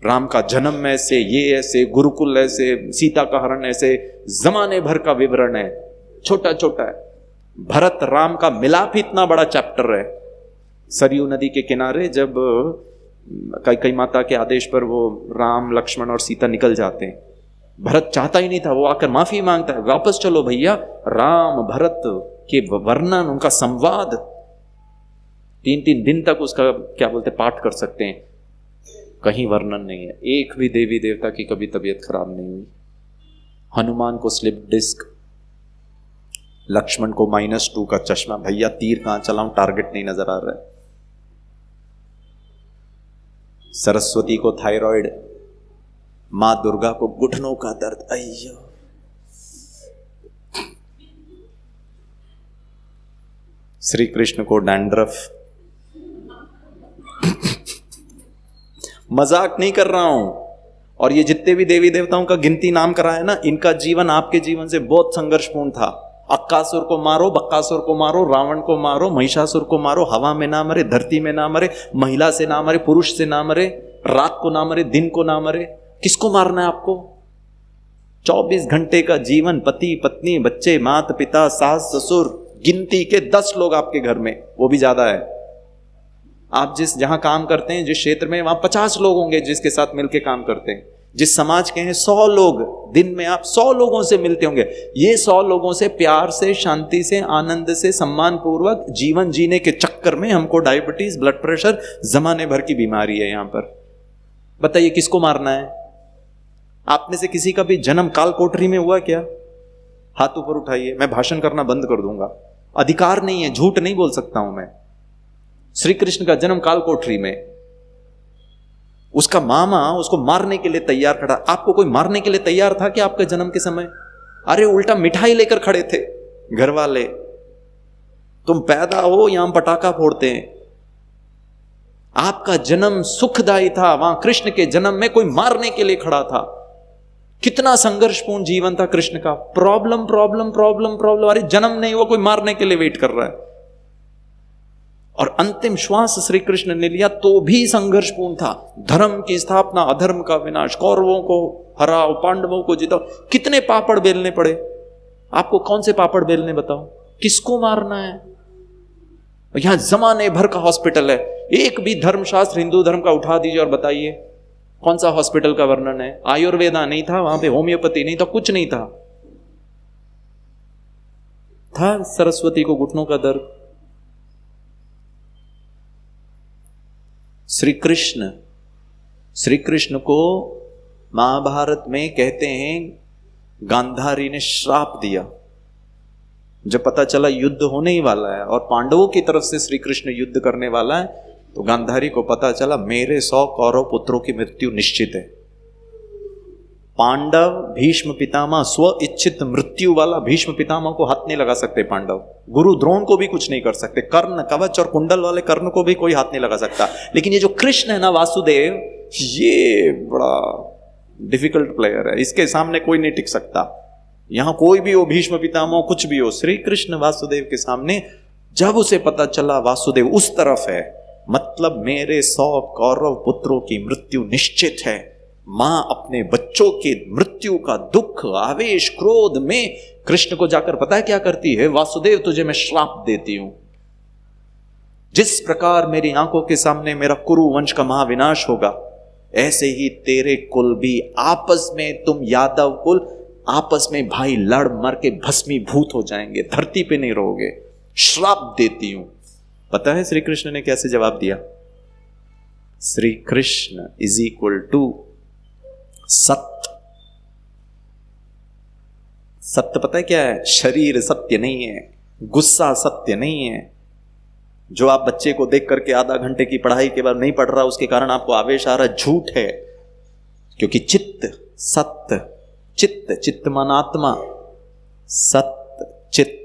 राम का जन्म ऐसे, ये ऐसे, गुरुकुल ऐसे, सीता का हरण ऐसे, जमाने भर का विवरण है, छोटा छोटा है। भरत राम का मिलाप ही इतना बड़ा चैप्टर है। सरयू नदी के किनारे जब कई माता के आदेश पर वो राम, लक्ष्मण और सीता निकल जाते हैं, भरत चाहता ही नहीं था, वो आकर माफी मांगता है, वापस चलो भैया। राम भरत के वर्णन, उनका संवाद 3-3 दिन तक उसका क्या बोलते पाठ कर सकते हैं, कहीं वर्णन नहीं है। एक भी देवी देवता की कभी तबीयत खराब नहीं हुई। हनुमान को स्लिप डिस्क, लक्ष्मण को -2 का चश्मा, भैया तीर कहां चलाऊं, टारगेट नहीं नजर आ रहा है। सरस्वती को थायराइड, मां दुर्गा को घुटनों का दर्द, अय्यो। श्री कृष्ण को डैंड्रफ। मजाक नहीं कर रहा हूं। और ये जितने भी देवी देवताओं का गिनती नाम करा है ना, इनका जीवन आपके जीवन से बहुत संघर्षपूर्ण था। अक्कासुर को मारो, बक्कासुर को मारो, रावण को मारो, महिषासुर को मारो, हवा में ना मरे, धरती में ना मरे, महिला से ना मरे, पुरुष से ना मरे, रात को ना मरे, दिन को ना मरे। किसको मारना है आपको? 24 घंटे का जीवन, पति पत्नी बच्चे माता पिता सास ससुर, गिनती के 10 लोग आपके घर में, वो भी ज्यादा है। आप जहां काम करते हैं, जिस क्षेत्र में, वहां 50 लोग होंगे जिसके साथ मिलके काम करते हैं। जिस समाज के हैं 100 लोग, दिन में आप 100 लोगों से मिलते होंगे। ये 100 लोगों से प्यार से, शांति से, आनंद से, सम्मान पूर्वक जीवन जीने के चक्कर में हमको डायबिटीज, ब्लड प्रेशर, जमाने भर की बीमारी है। यहां पर बताइए किसको मारना है? आप में से किसी का भी जन्म काल कोठरी में हुआ क्या? हाथ ऊपर उठाइए। मैं भाषण करना बंद कर दूंगा, अधिकार नहीं है, झूठ नहीं बोल सकता हूं मैं। श्री कृष्ण का जन्म काल कोठरी में, उसका मामा उसको मारने के लिए तैयार खड़ा। आपको कोई मारने के लिए तैयार था कि आपके जन्म के समय? अरे उल्टा मिठाई लेकर खड़े थे घर वाले। तुम पैदा हो या हम पटाखा फोड़ते हैं। आपका जन्म सुखदायी था, वहां कृष्ण के जन्म में कोई मारने के लिए खड़ा था। कितना संघर्षपूर्ण जीवन था कृष्ण का। प्रॉब्लम प्रॉब्लम प्रॉब्लम प्रॉब्लम, अरे जन्म नहीं हुआ, कोई मारने के लिए वेट कर रहा है। और अंतिम श्वास श्री कृष्ण ने लिया तो भी संघर्षपूर्ण था। धर्म की स्थापना, अधर्म का विनाश, कौरवों को हराओ, पांडवों को जिताओ। कितने पापड़ बेलने पड़े आपको? कौन से पापड़ बेलने बताओ? किसको मारना है? यहां जमाने भर का हॉस्पिटल है। एक भी धर्मशास्त्र हिंदू धर्म का उठा दीजिए और बताइए कौन सा हॉस्पिटल का वर्णन है? आयुर्वेदा नहीं था वहां पे, होम्योपैथी नहीं था, कुछ नहीं था। था सरस्वती को घुटनों का दर्द। श्री कृष्ण को महाभारत में कहते हैं गांधारी ने श्राप दिया। जब पता चला युद्ध होने ही वाला है और पांडवों की तरफ से श्री कृष्ण युद्ध करने वाला है, तो गांधारी को पता चला मेरे 100 कौरव पुत्रों की मृत्यु निश्चित है। पांडव, भीष्म पितामह, स्व इच्छित मृत्यु वाला भीष्म पितामह को हाथ नहीं लगा सकते पांडव। गुरु द्रोण को भी कुछ नहीं कर सकते। कर्ण, कवच और कुंडल वाले कर्ण को भी कोई हाथ नहीं लगा सकता। लेकिन ये जो कृष्ण है ना, वासुदेव, ये बड़ा डिफिकल्ट प्लेयर है। इसके सामने कोई नहीं टिक सकता। यहां कोई भी हो, भीष्म पितामह, कुछ भी हो, श्री कृष्ण वासुदेव के सामने जब उसे पता चला वासुदेव उस तरफ है, मतलब मेरे 100 कौरव पुत्रों की मृत्यु निश्चित है। मां अपने बच्चों की मृत्यु का दुख, आवेश, क्रोध में कृष्ण को जाकर पता है क्या करती है? वासुदेव तुझे मैं श्राप देती हूं। जिस प्रकार मेरी आंखों के सामने मेरा कुरु वंश का महाविनाश होगा, ऐसे ही तेरे कुल भी आपस में, तुम यादव कुल आपस में भाई लड़ मर के भस्मीभूत हो जाएंगे, धरती पे नहीं रहोगे। श्राप देती हूं। पता है श्री कृष्ण ने कैसे जवाब दिया? Shri Krishna is equal to satya. सत्य पता है क्या है? शरीर सत्य नहीं है, गुस्सा सत्य नहीं है। जो आप बच्चे को देख करके आधा घंटे की पढ़ाई के बाद नहीं पढ़ रहा, उसके कारण आपको आवेश आ रहा, झूठ है। क्योंकि चित्त सत्य, चित्त मानात्मा, सत्य चित्त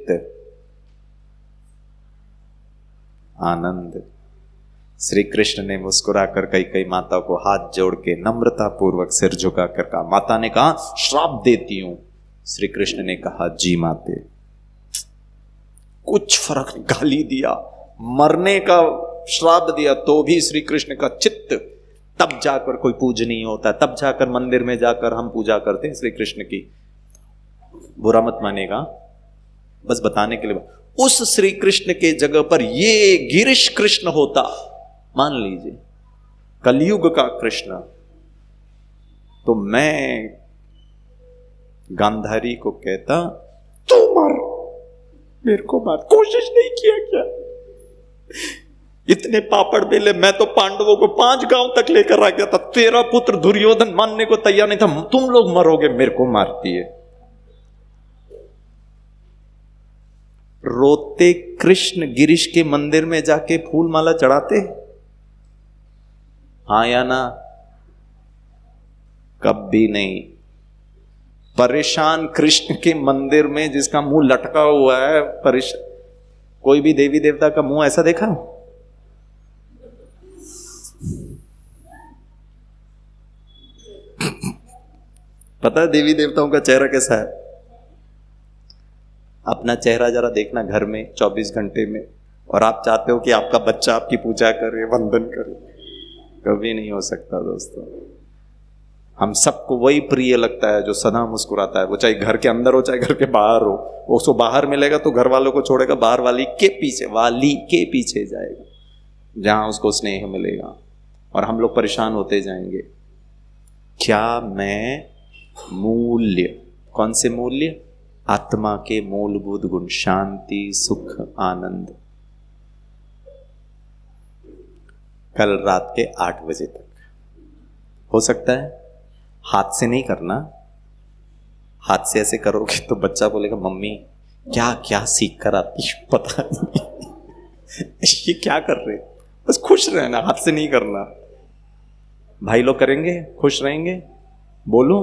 आनंद। श्री कृष्ण ने मुस्कुराकर कई माता को हाथ जोड़ के नम्रता पूर्वक सिर झुकाकर कहा। माता ने कहा श्राप देती हूं। श्री कृष्ण ने कहा जी माते। कुछ फर्क, गाली दिया, मरने का श्राप दिया, तो भी श्री कृष्ण का चित्त, तब जाकर कोई पूजनीय होता, तब जाकर मंदिर में जाकर हम पूजा करते हैं श्री कृष्ण की। बुरा मत मानेगा, बस बताने के लिए। उस श्री कृष्ण के जगह पर ये गिरीश कृष्ण होता, मान लीजिए कलयुग का कृष्ण, तो मैं गांधारी को कहता तू मर, मेरे को मार। कोशिश नहीं किया क्या? इतने पापड़ बेले, मैं तो पांडवों को 5 गांव तक लेकर आ गया था। तेरा पुत्र दुर्योधन मानने को तैयार नहीं था। तुम लोग मरोगे, मेरे को मारती है। रोते कृष्ण गिरीश के मंदिर में जाके फूल माला चढ़ाते, हाँ या ना? कभी नहीं। परेशान कृष्ण के मंदिर में जिसका मुंह लटका हुआ है, परेशान। कोई भी देवी देवता का मुंह ऐसा देखा? पता है देवी देवताओं का चेहरा कैसा है? अपना चेहरा जरा देखना घर में 24 घंटे में, और आप चाहते हो कि आपका बच्चा आपकी पूजा करे, वंदन करे। कभी नहीं हो सकता दोस्तों। हम सबको वही प्रिय लगता है जो सदा मुस्कुराता है, वो चाहे घर के अंदर हो चाहे घर के बाहर हो। वो उसको बाहर मिलेगा तो घर वालों को छोड़ेगा, बाहर वाली के पीछे जाएगा जहां उसको स्नेह मिलेगा, और हम लोग परेशान होते जाएंगे। क्या मैं मूल्य, कौन से मूल्य? आत्मा के मूलभूत गुण, शांति, सुख, आनंद। कल रात के 8 बजे तक हो सकता है। हाथ से नहीं करना, हाथ से ऐसे करोगे तो बच्चा बोलेगा मम्मी क्या क्या सीख कर आती है पता नहीं ये क्या कर रहे, बस खुश रहना, हाथ से नहीं करना। भाई लोग करेंगे, खुश रहेंगे। बोलो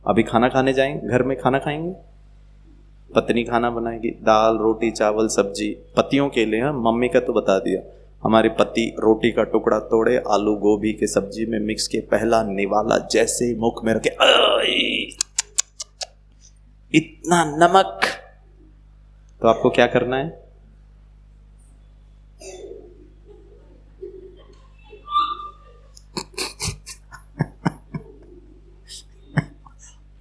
अभी खाना खाने जाएंगे, घर में खाना खाएंगे, पत्नी खाना बनाएगी, दाल रोटी चावल सब्जी, पतियों के लिए। मम्मी का तो बता दिया, हमारे पति रोटी का टुकड़ा तोड़े, आलू गोभी के सब्जी में मिक्स के पहला निवाला जैसे मुख में रखे, इतना नमक। तो आपको क्या करना है?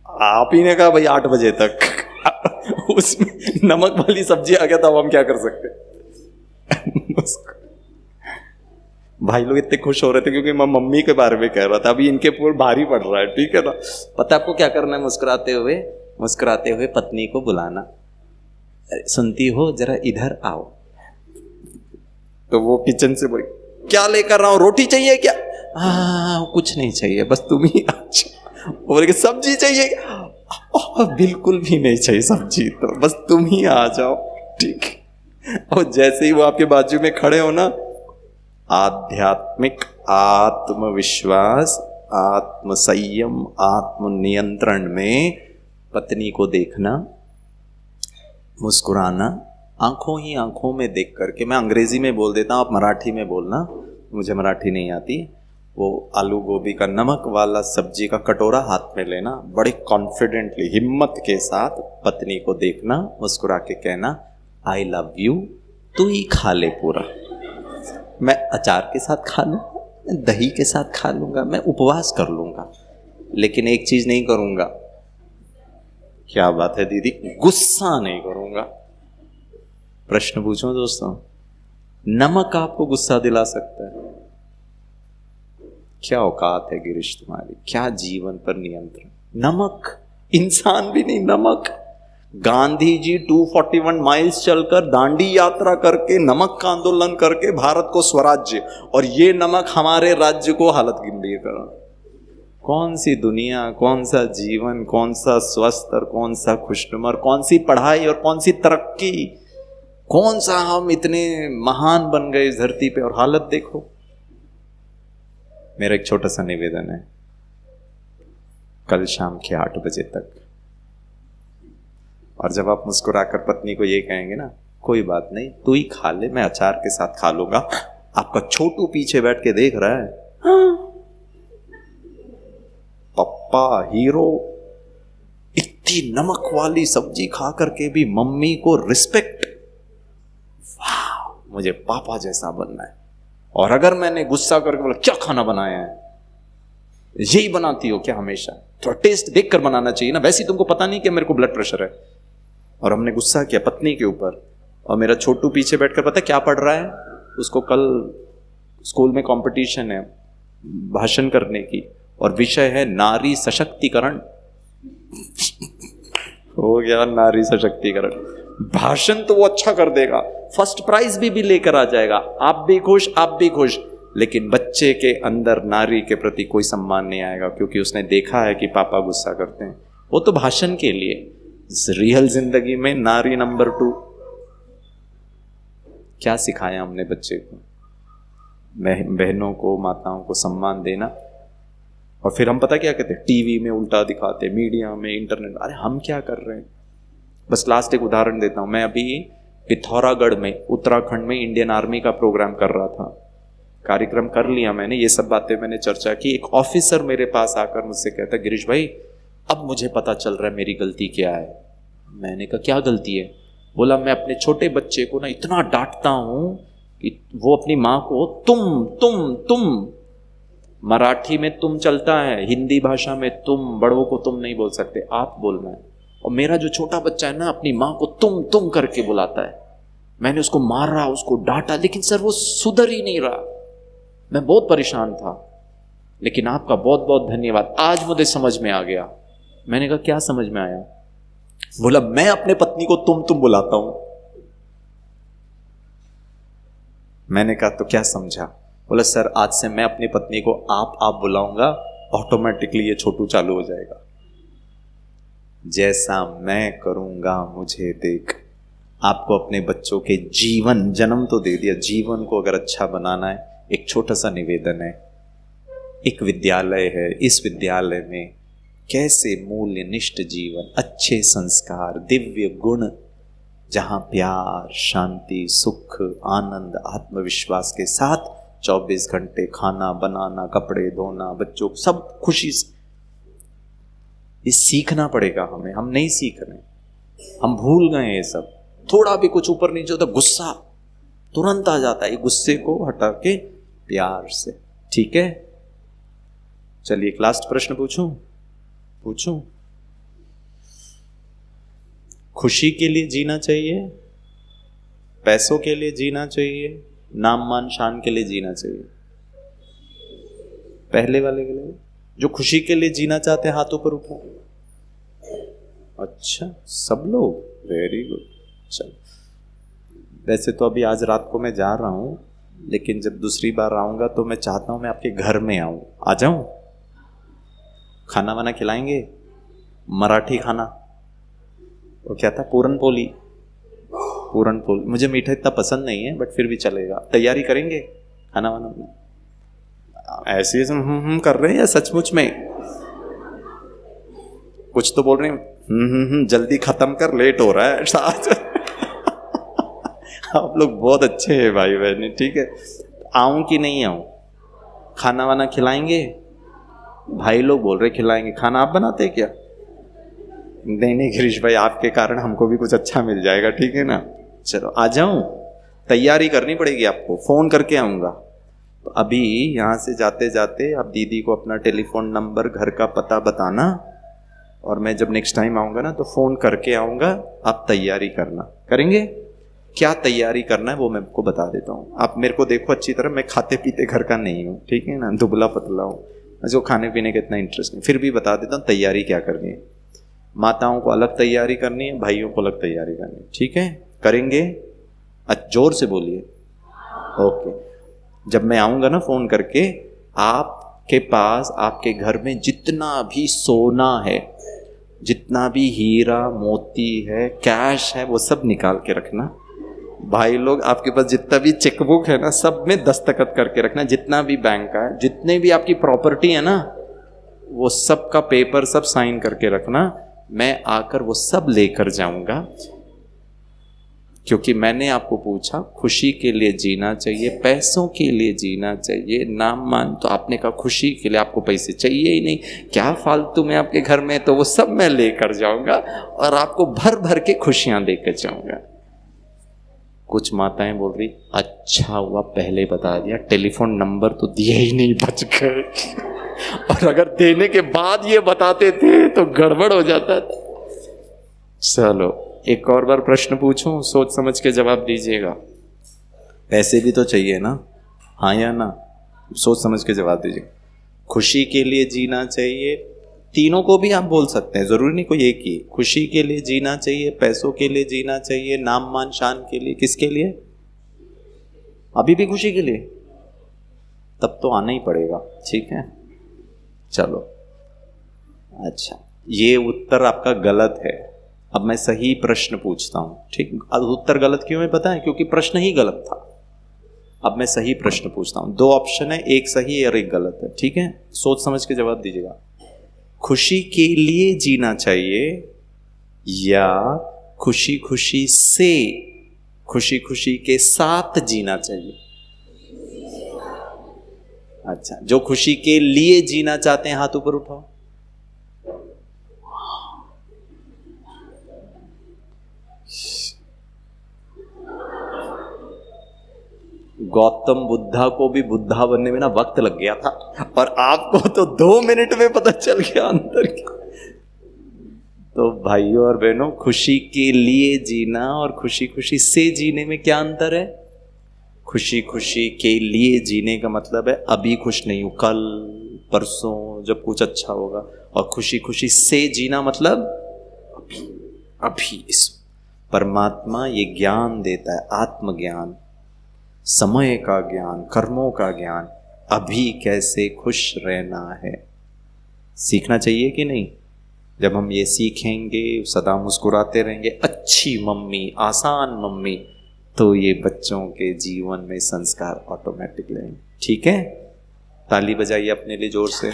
आप ही ने कहा भाई 8 बजे तक उसमें नमक वाली सब्जी आ गया तो अब हम क्या कर सकते? भाई लोग इतने खुश हो रहे थे क्योंकि मैं मम्मी के बारे में कह रहा था, अभी इनके पूरे भारी पड़ रहा है, ठीक है ना। पता आपको क्या करना है? मुस्कुराते हुए पत्नी को बुलाना, सुनती हो जरा इधर आओ। तो वो किचन से बोली क्या लेकर रहा हूं, रोटी चाहिए क्या? कुछ नहीं चाहिए, बस तुम ही अच्छा। बोले सब्जी चाहिए क्या? बिल्कुल भी नहीं चाहिए सब्जी, तो बस तुम ही आ जाओ, ठीक। और जैसे ही वो आपके बाजू में खड़े हो ना, आध्यात्मिक आत्मविश्वास, आत्मसंयम, आत्मनियंत्रण में पत्नी को देखना, मुस्कुराना, आंखों ही आंखों में देख करके। मैं अंग्रेजी में बोल देता हूं, आप मराठी में बोलना, मुझे मराठी नहीं आती। वो आलू गोभी का नमक वाला सब्जी का कटोरा हाथ में लेना, बड़े कॉन्फिडेंटली, हिम्मत के साथ पत्नी को देखना, मुस्कुरा के कहना आई लव यू, तू ही खा ले पूरा, मैं अचार के साथ खा लूंगा, मैं दही के साथ खा लूंगा, मैं उपवास कर लूंगा, लेकिन एक चीज नहीं करूंगा। क्या बात है दीदी? गुस्सा नहीं करूंगा। प्रश्न पूछूं दोस्तों, नमक आपको गुस्सा दिला सकता है? क्या औकात है गिरीश तुम्हारी, क्या जीवन पर नियंत्रण? नमक, इंसान भी नहीं, नमक। गांधी जी 241 माइल्स चलकर दांडी यात्रा करके नमक का आंदोलन करके भारत को स्वराज्य, और ये नमक हमारे राज्य को हालत गिंडी कर। कौन सी दुनिया, कौन सा जीवन, कौन सा स्वस्थ और कौन सा खुशनुमा, कौन सी पढ़ाई और कौन सी तरक्की, कौन सा हम इतने महान बन गए इस धरती पे, और हालत देखो। मेरा एक छोटा सा निवेदन है, कल शाम के 8 बजे तक, और जब आप मुस्कुराकर पत्नी को ये कहेंगे ना, कोई बात नहीं तू ही खा ले, मैं अचार के साथ खा लूंगा, आपका छोटू पीछे बैठ के देख रहा है, पप्पा हीरो, इतनी नमक वाली सब्जी खा करके भी मम्मी को रिस्पेक्ट, वाह मुझे पापा जैसा बनना है। और अगर मैंने गुस्सा करके बोला क्या खाना बनाया है, यही बनाती हो क्या हमेशा? थोड़ा टेस्ट देख कर बनाना चाहिए ना, वैसे तुमको पता नहीं कि मेरे को ब्लड प्रेशर है। और हमने गुस्सा किया पत्नी के ऊपर, और मेरा छोटू पीछे बैठकर पता क्या पढ़ रहा है, उसको कल स्कूल में कंपटीशन है भाषण करने की, और विषय है नारी सशक्तिकरण। हो गया नारी सशक्तिकरण, भाषण तो वो अच्छा कर देगा, फर्स्ट प्राइज भी लेकर आ जाएगा, आप भी खुश, आप भी खुश, लेकिन बच्चे के अंदर नारी के प्रति कोई सम्मान नहीं आएगा, क्योंकि उसने देखा है कि पापा गुस्सा करते हैं। वो तो भाषण के लिए, रियल जिंदगी में नारी नंबर 2। क्या सिखाया हमने बच्चे को? बहनों को, माताओं को सम्मान देना। और फिर हम पता क्या कहते हैं, टीवी में उल्टा दिखाते, मीडिया में, इंटरनेट। अरे हम क्या कर रहे हैं? बस लास्ट एक उदाहरण देता हूं। मैं अभी पिथौरागढ़ में, उत्तराखंड में इंडियन आर्मी का प्रोग्राम कर रहा था, कार्यक्रम कर लिया मैंने, ये सब बातें मैंने चर्चा की। एक ऑफिसर मेरे पास आकर मुझसे कहता, गिरीश भाई अब मुझे पता चल रहा है मेरी गलती क्या है। मैंने कहा क्या गलती है? बोला मैं अपने छोटे बच्चे को ना इतना डांटता हूं कि वो अपनी माँ को तुम मराठी में तुम चलता है, हिंदी भाषा में तुम, बड़ों को तुम नहीं बोल सकते, आप बोलना है। और मेरा जो छोटा बच्चा है ना, अपनी माँ को तुम करके बुलाता है। मैंने उसको मारा, उसको डांटा, लेकिन सर वो सुधर ही नहीं रहा। मैं बहुत परेशान था, लेकिन आपका बहुत बहुत धन्यवाद, आज मुझे समझ में आ गया। मैंने कहा क्या समझ में आया? बोला मैं अपने पत्नी को तुम बुलाता हूं। मैंने कहा तो क्या समझा? बोला सर आज से मैं अपनी पत्नी को आप बुलाऊंगा, ऑटोमेटिकली ये छोटू चालू हो जाएगा। जैसा मैं करूंगा मुझे देख। आपको अपने बच्चों के जीवन, जन्म तो दे दिया, जीवन को अगर अच्छा बनाना है, एक छोटा सा निवेदन है। एक विद्यालय है, इस विद्यालय में कैसे मूल्य निष्ठ जीवन, अच्छे संस्कार, दिव्य गुण, जहां प्यार, शांति, सुख, आनंद, आत्मविश्वास के साथ 24 घंटे खाना बनाना, कपड़े धोना, बच्चों को सब खुशी से, ये सीखना पड़ेगा हमें। हम नहीं सीख रहे, हम भूल गए ये सब। थोड़ा भी कुछ ऊपर नीचे होता गुस्सा तुरंत आ जाता है। ये गुस्से को हटा के प्यार से, ठीक है? चलिए एक लास्ट प्रश्न पूछूं? खुशी के लिए जीना चाहिए, पैसों के लिए जीना चाहिए, नाम मान शान के लिए जीना चाहिए? पहले वाले के लिए, जो खुशी के लिए जीना चाहते हैं हाथों पर उठाओ। अच्छा, सब लोग, वेरी गुड। चलो, वैसे तो अभी आज रात को मैं जा रहा हूं, लेकिन जब दूसरी बार आऊंगा तो मैं चाहता हूं मैं आपके घर में आऊं। आ जाऊं? खाना वाना खिलाएंगे? मराठी खाना, वो क्या था, पूरन पोली। मुझे मीठा इतना पसंद नहीं है, बट फिर भी चलेगा। तैयारी करेंगे खाना वाना? ऐसे कर रहे हैं या सचमुच में? कुछ तो बोल रहे हैं। जल्दी खत्म कर, लेट हो रहा है आज। आप लोग बहुत अच्छे हैं भाई बहन, ठीक है? आऊं कि नहीं आऊं? खाना वाना खिलाएंगे? भाई लोग बोल रहे खिलाएंगे। खाना आप बनाते हैं क्या? नहीं गिरीश भाई, आपके कारण हमको भी कुछ अच्छा मिल जाएगा, ठीक है ना? चलो आ जाऊं? तैयारी करनी पड़ेगी आपको, फोन करके आऊंगा। तो अभी यहां से जाते जाते आप दीदी को अपना टेलीफोन नंबर, घर का पता बताना, और मैं जब नेक्स्ट टाइम आऊंगा ना तो फोन करके आऊंगा। आप तैयारी करना। करेंगे? क्या तैयारी करना है वो मैं आपको बता देता हूँ। आप मेरे को देखो अच्छी तरह, मैं खाते पीते घर का नहीं हूँ, ठीक है ना? दुबला पतला हूँ, मुझे खाने पीने का इतना इंटरेस्ट नहीं, फिर भी बता देता हूँ तैयारी क्या करनी है। माताओं को अलग तैयारी करनी है, भाइयों को अलग तैयारी करनी है, ठीक है? करेंगे? जोर से बोलिए। ओके, जब मैं आऊंगा ना फोन करके, आपके पास, आपके घर में जितना भी सोना है, जितना भी हीरा मोती है, कैश है, वो सब निकाल के रखना। भाई लोग, आपके पास जितना भी चेकबुक है ना, सब में दस्तखत करके रखना। जितना भी बैंक का है, जितने भी आपकी प्रॉपर्टी है ना, वो सब का पेपर सब साइन करके रखना। मैं आकर वो सब लेकर जाऊंगा, क्योंकि मैंने आपको पूछा खुशी के लिए जीना चाहिए, पैसों के लिए जीना चाहिए, नाम मान, तो आपने कहा खुशी के लिए आपको पैसे चाहिए ही नहीं, क्या फालतू में आपके घर में, तो वो सब मैं लेकर जाऊंगा और आपको भर भर के खुशियां देकर जाऊंगा। कुछ माताएं बोल रही अच्छा हुआ पहले बता दिया, टेलीफोन नंबर तो दिए ही नहीं, बच गए। और अगर देने के बाद ये बताते थे तो गड़बड़ हो जाता था। चलो एक और बार प्रश्न पूछूं, सोच समझ के जवाब दीजिएगा। पैसे भी तो चाहिए ना, हाँ या ना? सोच समझ के जवाब दीजिए। खुशी के लिए जीना चाहिए, तीनों को भी आप बोल सकते हैं, जरूरी नहीं कोई एक ही। खुशी के लिए जीना चाहिए, पैसों के लिए जीना चाहिए, नाम मान शान के लिए। किसके लिए? अभी भी खुशी के लिए? तब तो आना ही पड़ेगा, ठीक है? चलो अच्छा, ये उत्तर आपका गलत है। अब मैं सही प्रश्न पूछता हूं, ठीक? उत्तर गलत क्यों है पता है? क्योंकि प्रश्न ही गलत था। अब मैं सही प्रश्न पूछता हूं, दो ऑप्शन है, एक सही और एक गलत है, ठीक है? सोच समझ के जवाब दीजिएगा। खुशी के लिए जीना चाहिए या खुशी खुशी से, खुशी खुशी के साथ जीना चाहिए? अच्छा, जो खुशी के लिए जीना चाहते हैं हाथ ऊपर उठाओ। गौतम बुद्धा को भी बुद्धा बनने में ना वक्त लग गया था, और आपको तो 2 मिनट में पता चल गया अंदर की। तो भाइयों और बहनों, खुशी के लिए जीना और खुशी खुशी से जीने में क्या अंतर है? खुशी खुशी के लिए जीने का मतलब है अभी खुश नहीं हूं, कल परसों जब कुछ अच्छा होगा। और खुशी खुशी से जीना मतलब अभी अभी। इस परमात्मा ये ज्ञान देता है, आत्मज्ञान, समय का ज्ञान, कर्मों का ज्ञान, अभी कैसे खुश रहना है। सीखना चाहिए कि नहीं? जब हम ये सीखेंगे, सदा मुस्कुराते रहेंगे, अच्छी मम्मी, आसान मम्मी, तो ये बच्चों के जीवन में संस्कार ऑटोमेटिक लेंगे। ठीक है, ताली बजाइए अपने लिए जोर से।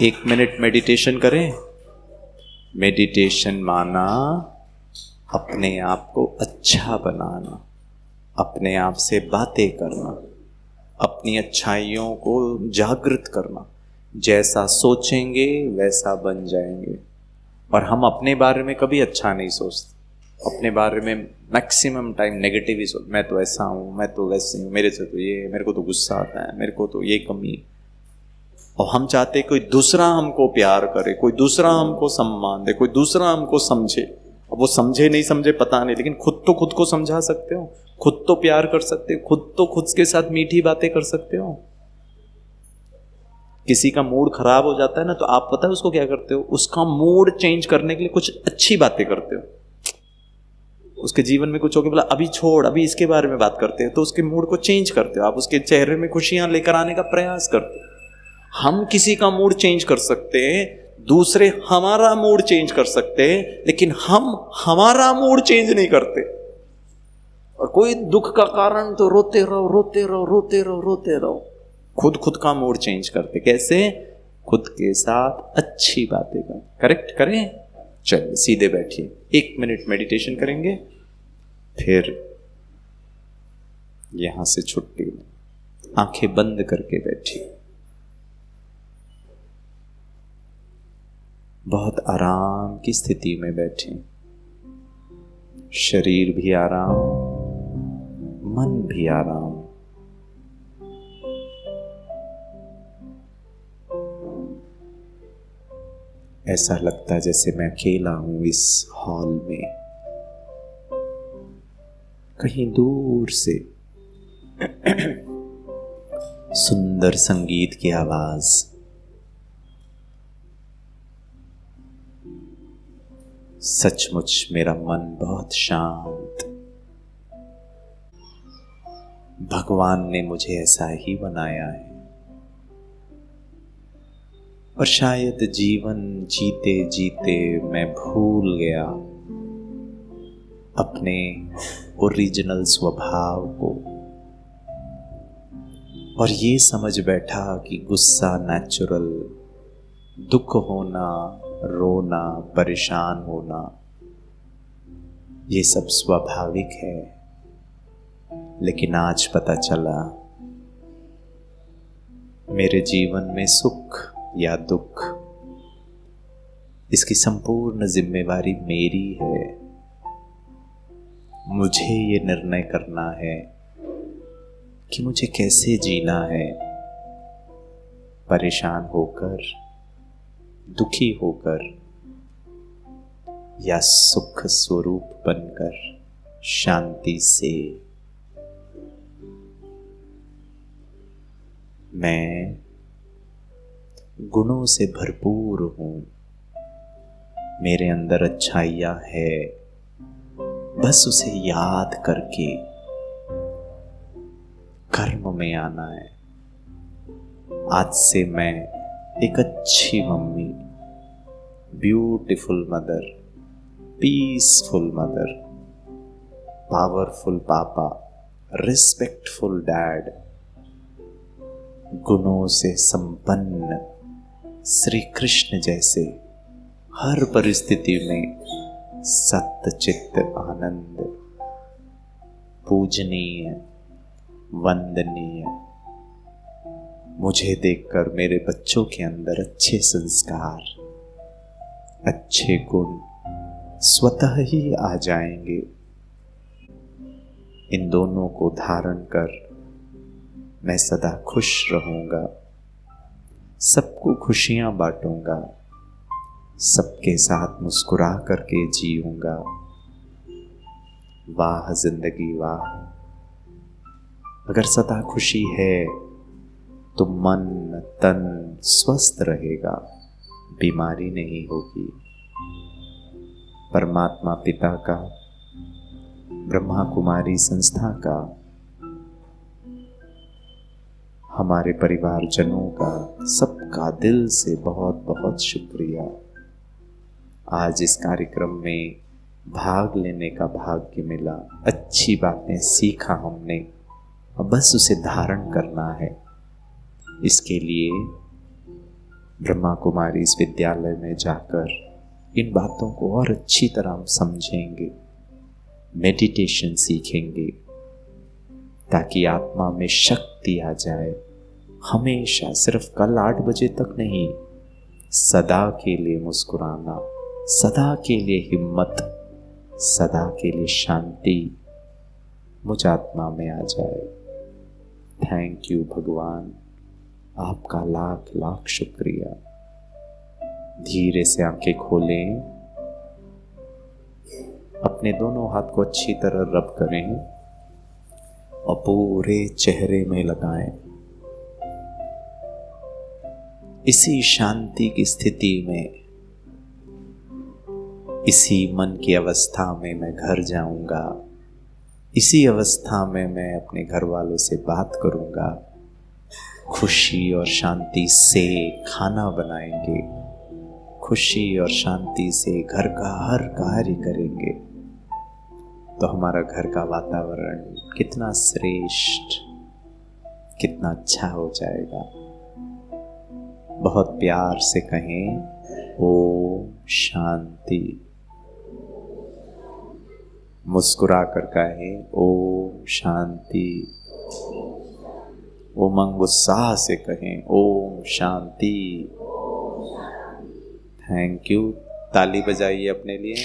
1 मिनट मेडिटेशन करें। मेडिटेशन माना अपने आप को अच्छा बनाना, अपने आप से बातें करना, अपनी अच्छाइयों को जागृत करना। जैसा सोचेंगे वैसा बन जाएंगे। और हम अपने बारे में कभी अच्छा नहीं सोचते, अपने बारे में मैक्सिमम टाइम नेगेटिव ही सोच। मैं तो ऐसा हूँ, मैं तो वैसे हूँ, मेरे से तो ये, मेरे को तो गुस्सा आता है, मेरे को तो ये कमी है। और हम चाहते कोई दूसरा हमको प्यार करे, कोई दूसरा हमको सम्मान दे, कोई दूसरा हमको समझे। अब वो समझे नहीं समझे पता नहीं, लेकिन खुद तो खुद को समझा सकते हो, खुद तो प्यार कर सकते हो, खुद तो खुद के साथ मीठी बातें कर सकते हो। किसी का मूड खराब हो जाता है ना, तो आप पता है उसको क्या करते हो? उसका मूड चेंज करने के लिए कुछ अच्छी बातें करते हो। उसके जीवन में कुछ हो गया, बोला अभी छोड़, अभी इसके बारे में बात करते हो, तो उसके मूड को चेंज करते हो। आप उसके चेहरे में खुशियां लेकर आने का प्रयास करते हो। हम किसी का मूड चेंज कर सकते हैं, दूसरे हमारा मूड चेंज कर सकते हैं, लेकिन हम हमारा मूड चेंज नहीं करते। और कोई दुख का कारण तो रोते रहो, रोते रहो, रोते रहो, रोते रहो। खुद का मूड चेंज करते कैसे? खुद के साथ अच्छी बातें करें। करेक्ट करें। चलिए सीधे बैठिए, 1 मिनट मेडिटेशन करेंगे, फिर यहां से छुट्टी। आंखें बंद करके बैठिए, बहुत आराम की स्थिति में बैठे। शरीर भी आराम, मन भी आराम। ऐसा लगता है जैसे मैं अकेला हूं इस हॉल में। कहीं दूर से सुंदर संगीत की आवाज, सचमुच मेरा मन बहुत शांत। भगवान ने मुझे ऐसा ही बनाया है। और शायद जीवन जीते जीते मैं भूल गया अपने ओरिजिनल स्वभाव को, और ये समझ बैठा कि गुस्सा नेचुरल, दुख होना, रोना, परेशान होना, ये सब स्वाभाविक है। लेकिन आज पता चला मेरे जीवन में सुख या दुख, इसकी संपूर्ण जिम्मेवारी मेरी है। मुझे ये निर्णय करना है कि मुझे कैसे जीना है, परेशान होकर, दुखी होकर, या सुख स्वरूप बनकर शांति से। मैं गुणों से भरपूर हूं, मेरे अंदर अच्छाइयां है, बस उसे याद करके कर्म में आना है। आज से मैं एक अच्छी mummy, beautiful mother, peaceful mother, powerful पापा, रिस्पेक्टफुल डैड, गुणों से संपन्न श्री कृष्ण जैसे हर परिस्थिति में सत्चित्त आनंद, पूजनीय, वंदनीय। मुझे देखकर मेरे बच्चों के अंदर अच्छे संस्कार, अच्छे गुण स्वतः ही आ जाएंगे। इन दोनों को धारण कर मैं सदा खुश रहूंगा, सबको खुशियां बांटूंगा, सबके साथ मुस्कुरा करके जीऊंगा। वाह जिंदगी वाह। अगर सदा खुशी है तो मन तन स्वस्थ रहेगा, बीमारी नहीं होगी। परमात्मा पिता का, ब्रह्मा कुमारी संस्था का, हमारे परिवारजनों का, सबका दिल से बहुत बहुत शुक्रिया। आज इस कार्यक्रम में भाग लेने का भाग्य मिला, अच्छी बातें सीखा हमने, अब बस उसे धारण करना है। इसके लिए ब्रह्मा कुमारी इस विद्यालय में जाकर इन बातों को और अच्छी तरह हम समझेंगे, मेडिटेशन सीखेंगे, ताकि आत्मा में शक्ति आ जाए। हमेशा, सिर्फ कल 8 बजे तक नहीं, सदा के लिए मुस्कुराना, सदा के लिए हिम्मत, सदा के लिए शांति मुझ आत्मा में आ जाए। थैंक यू भगवान, आपका लाख लाख शुक्रिया। धीरे से आंखें खोलें, अपने दोनों हाथ को अच्छी तरह रब करें और पूरे चेहरे में लगाएं। इसी शांति की स्थिति में, इसी मन की अवस्था में मैं घर जाऊंगा। इसी अवस्था में मैं अपने घर वालों से बात करूंगा। खुशी और शांति से खाना बनाएंगे, खुशी और शांति से घर का हर कार्य करेंगे, तो हमारा घर का वातावरण कितना श्रेष्ठ, कितना अच्छा हो जाएगा। बहुत प्यार से कहें ओम शांति। मुस्कुरा कर कहें ओम शांति। उमंग उत्साह से कहें ओम शांति। Thank you. ताली बजाइए अपने लिए।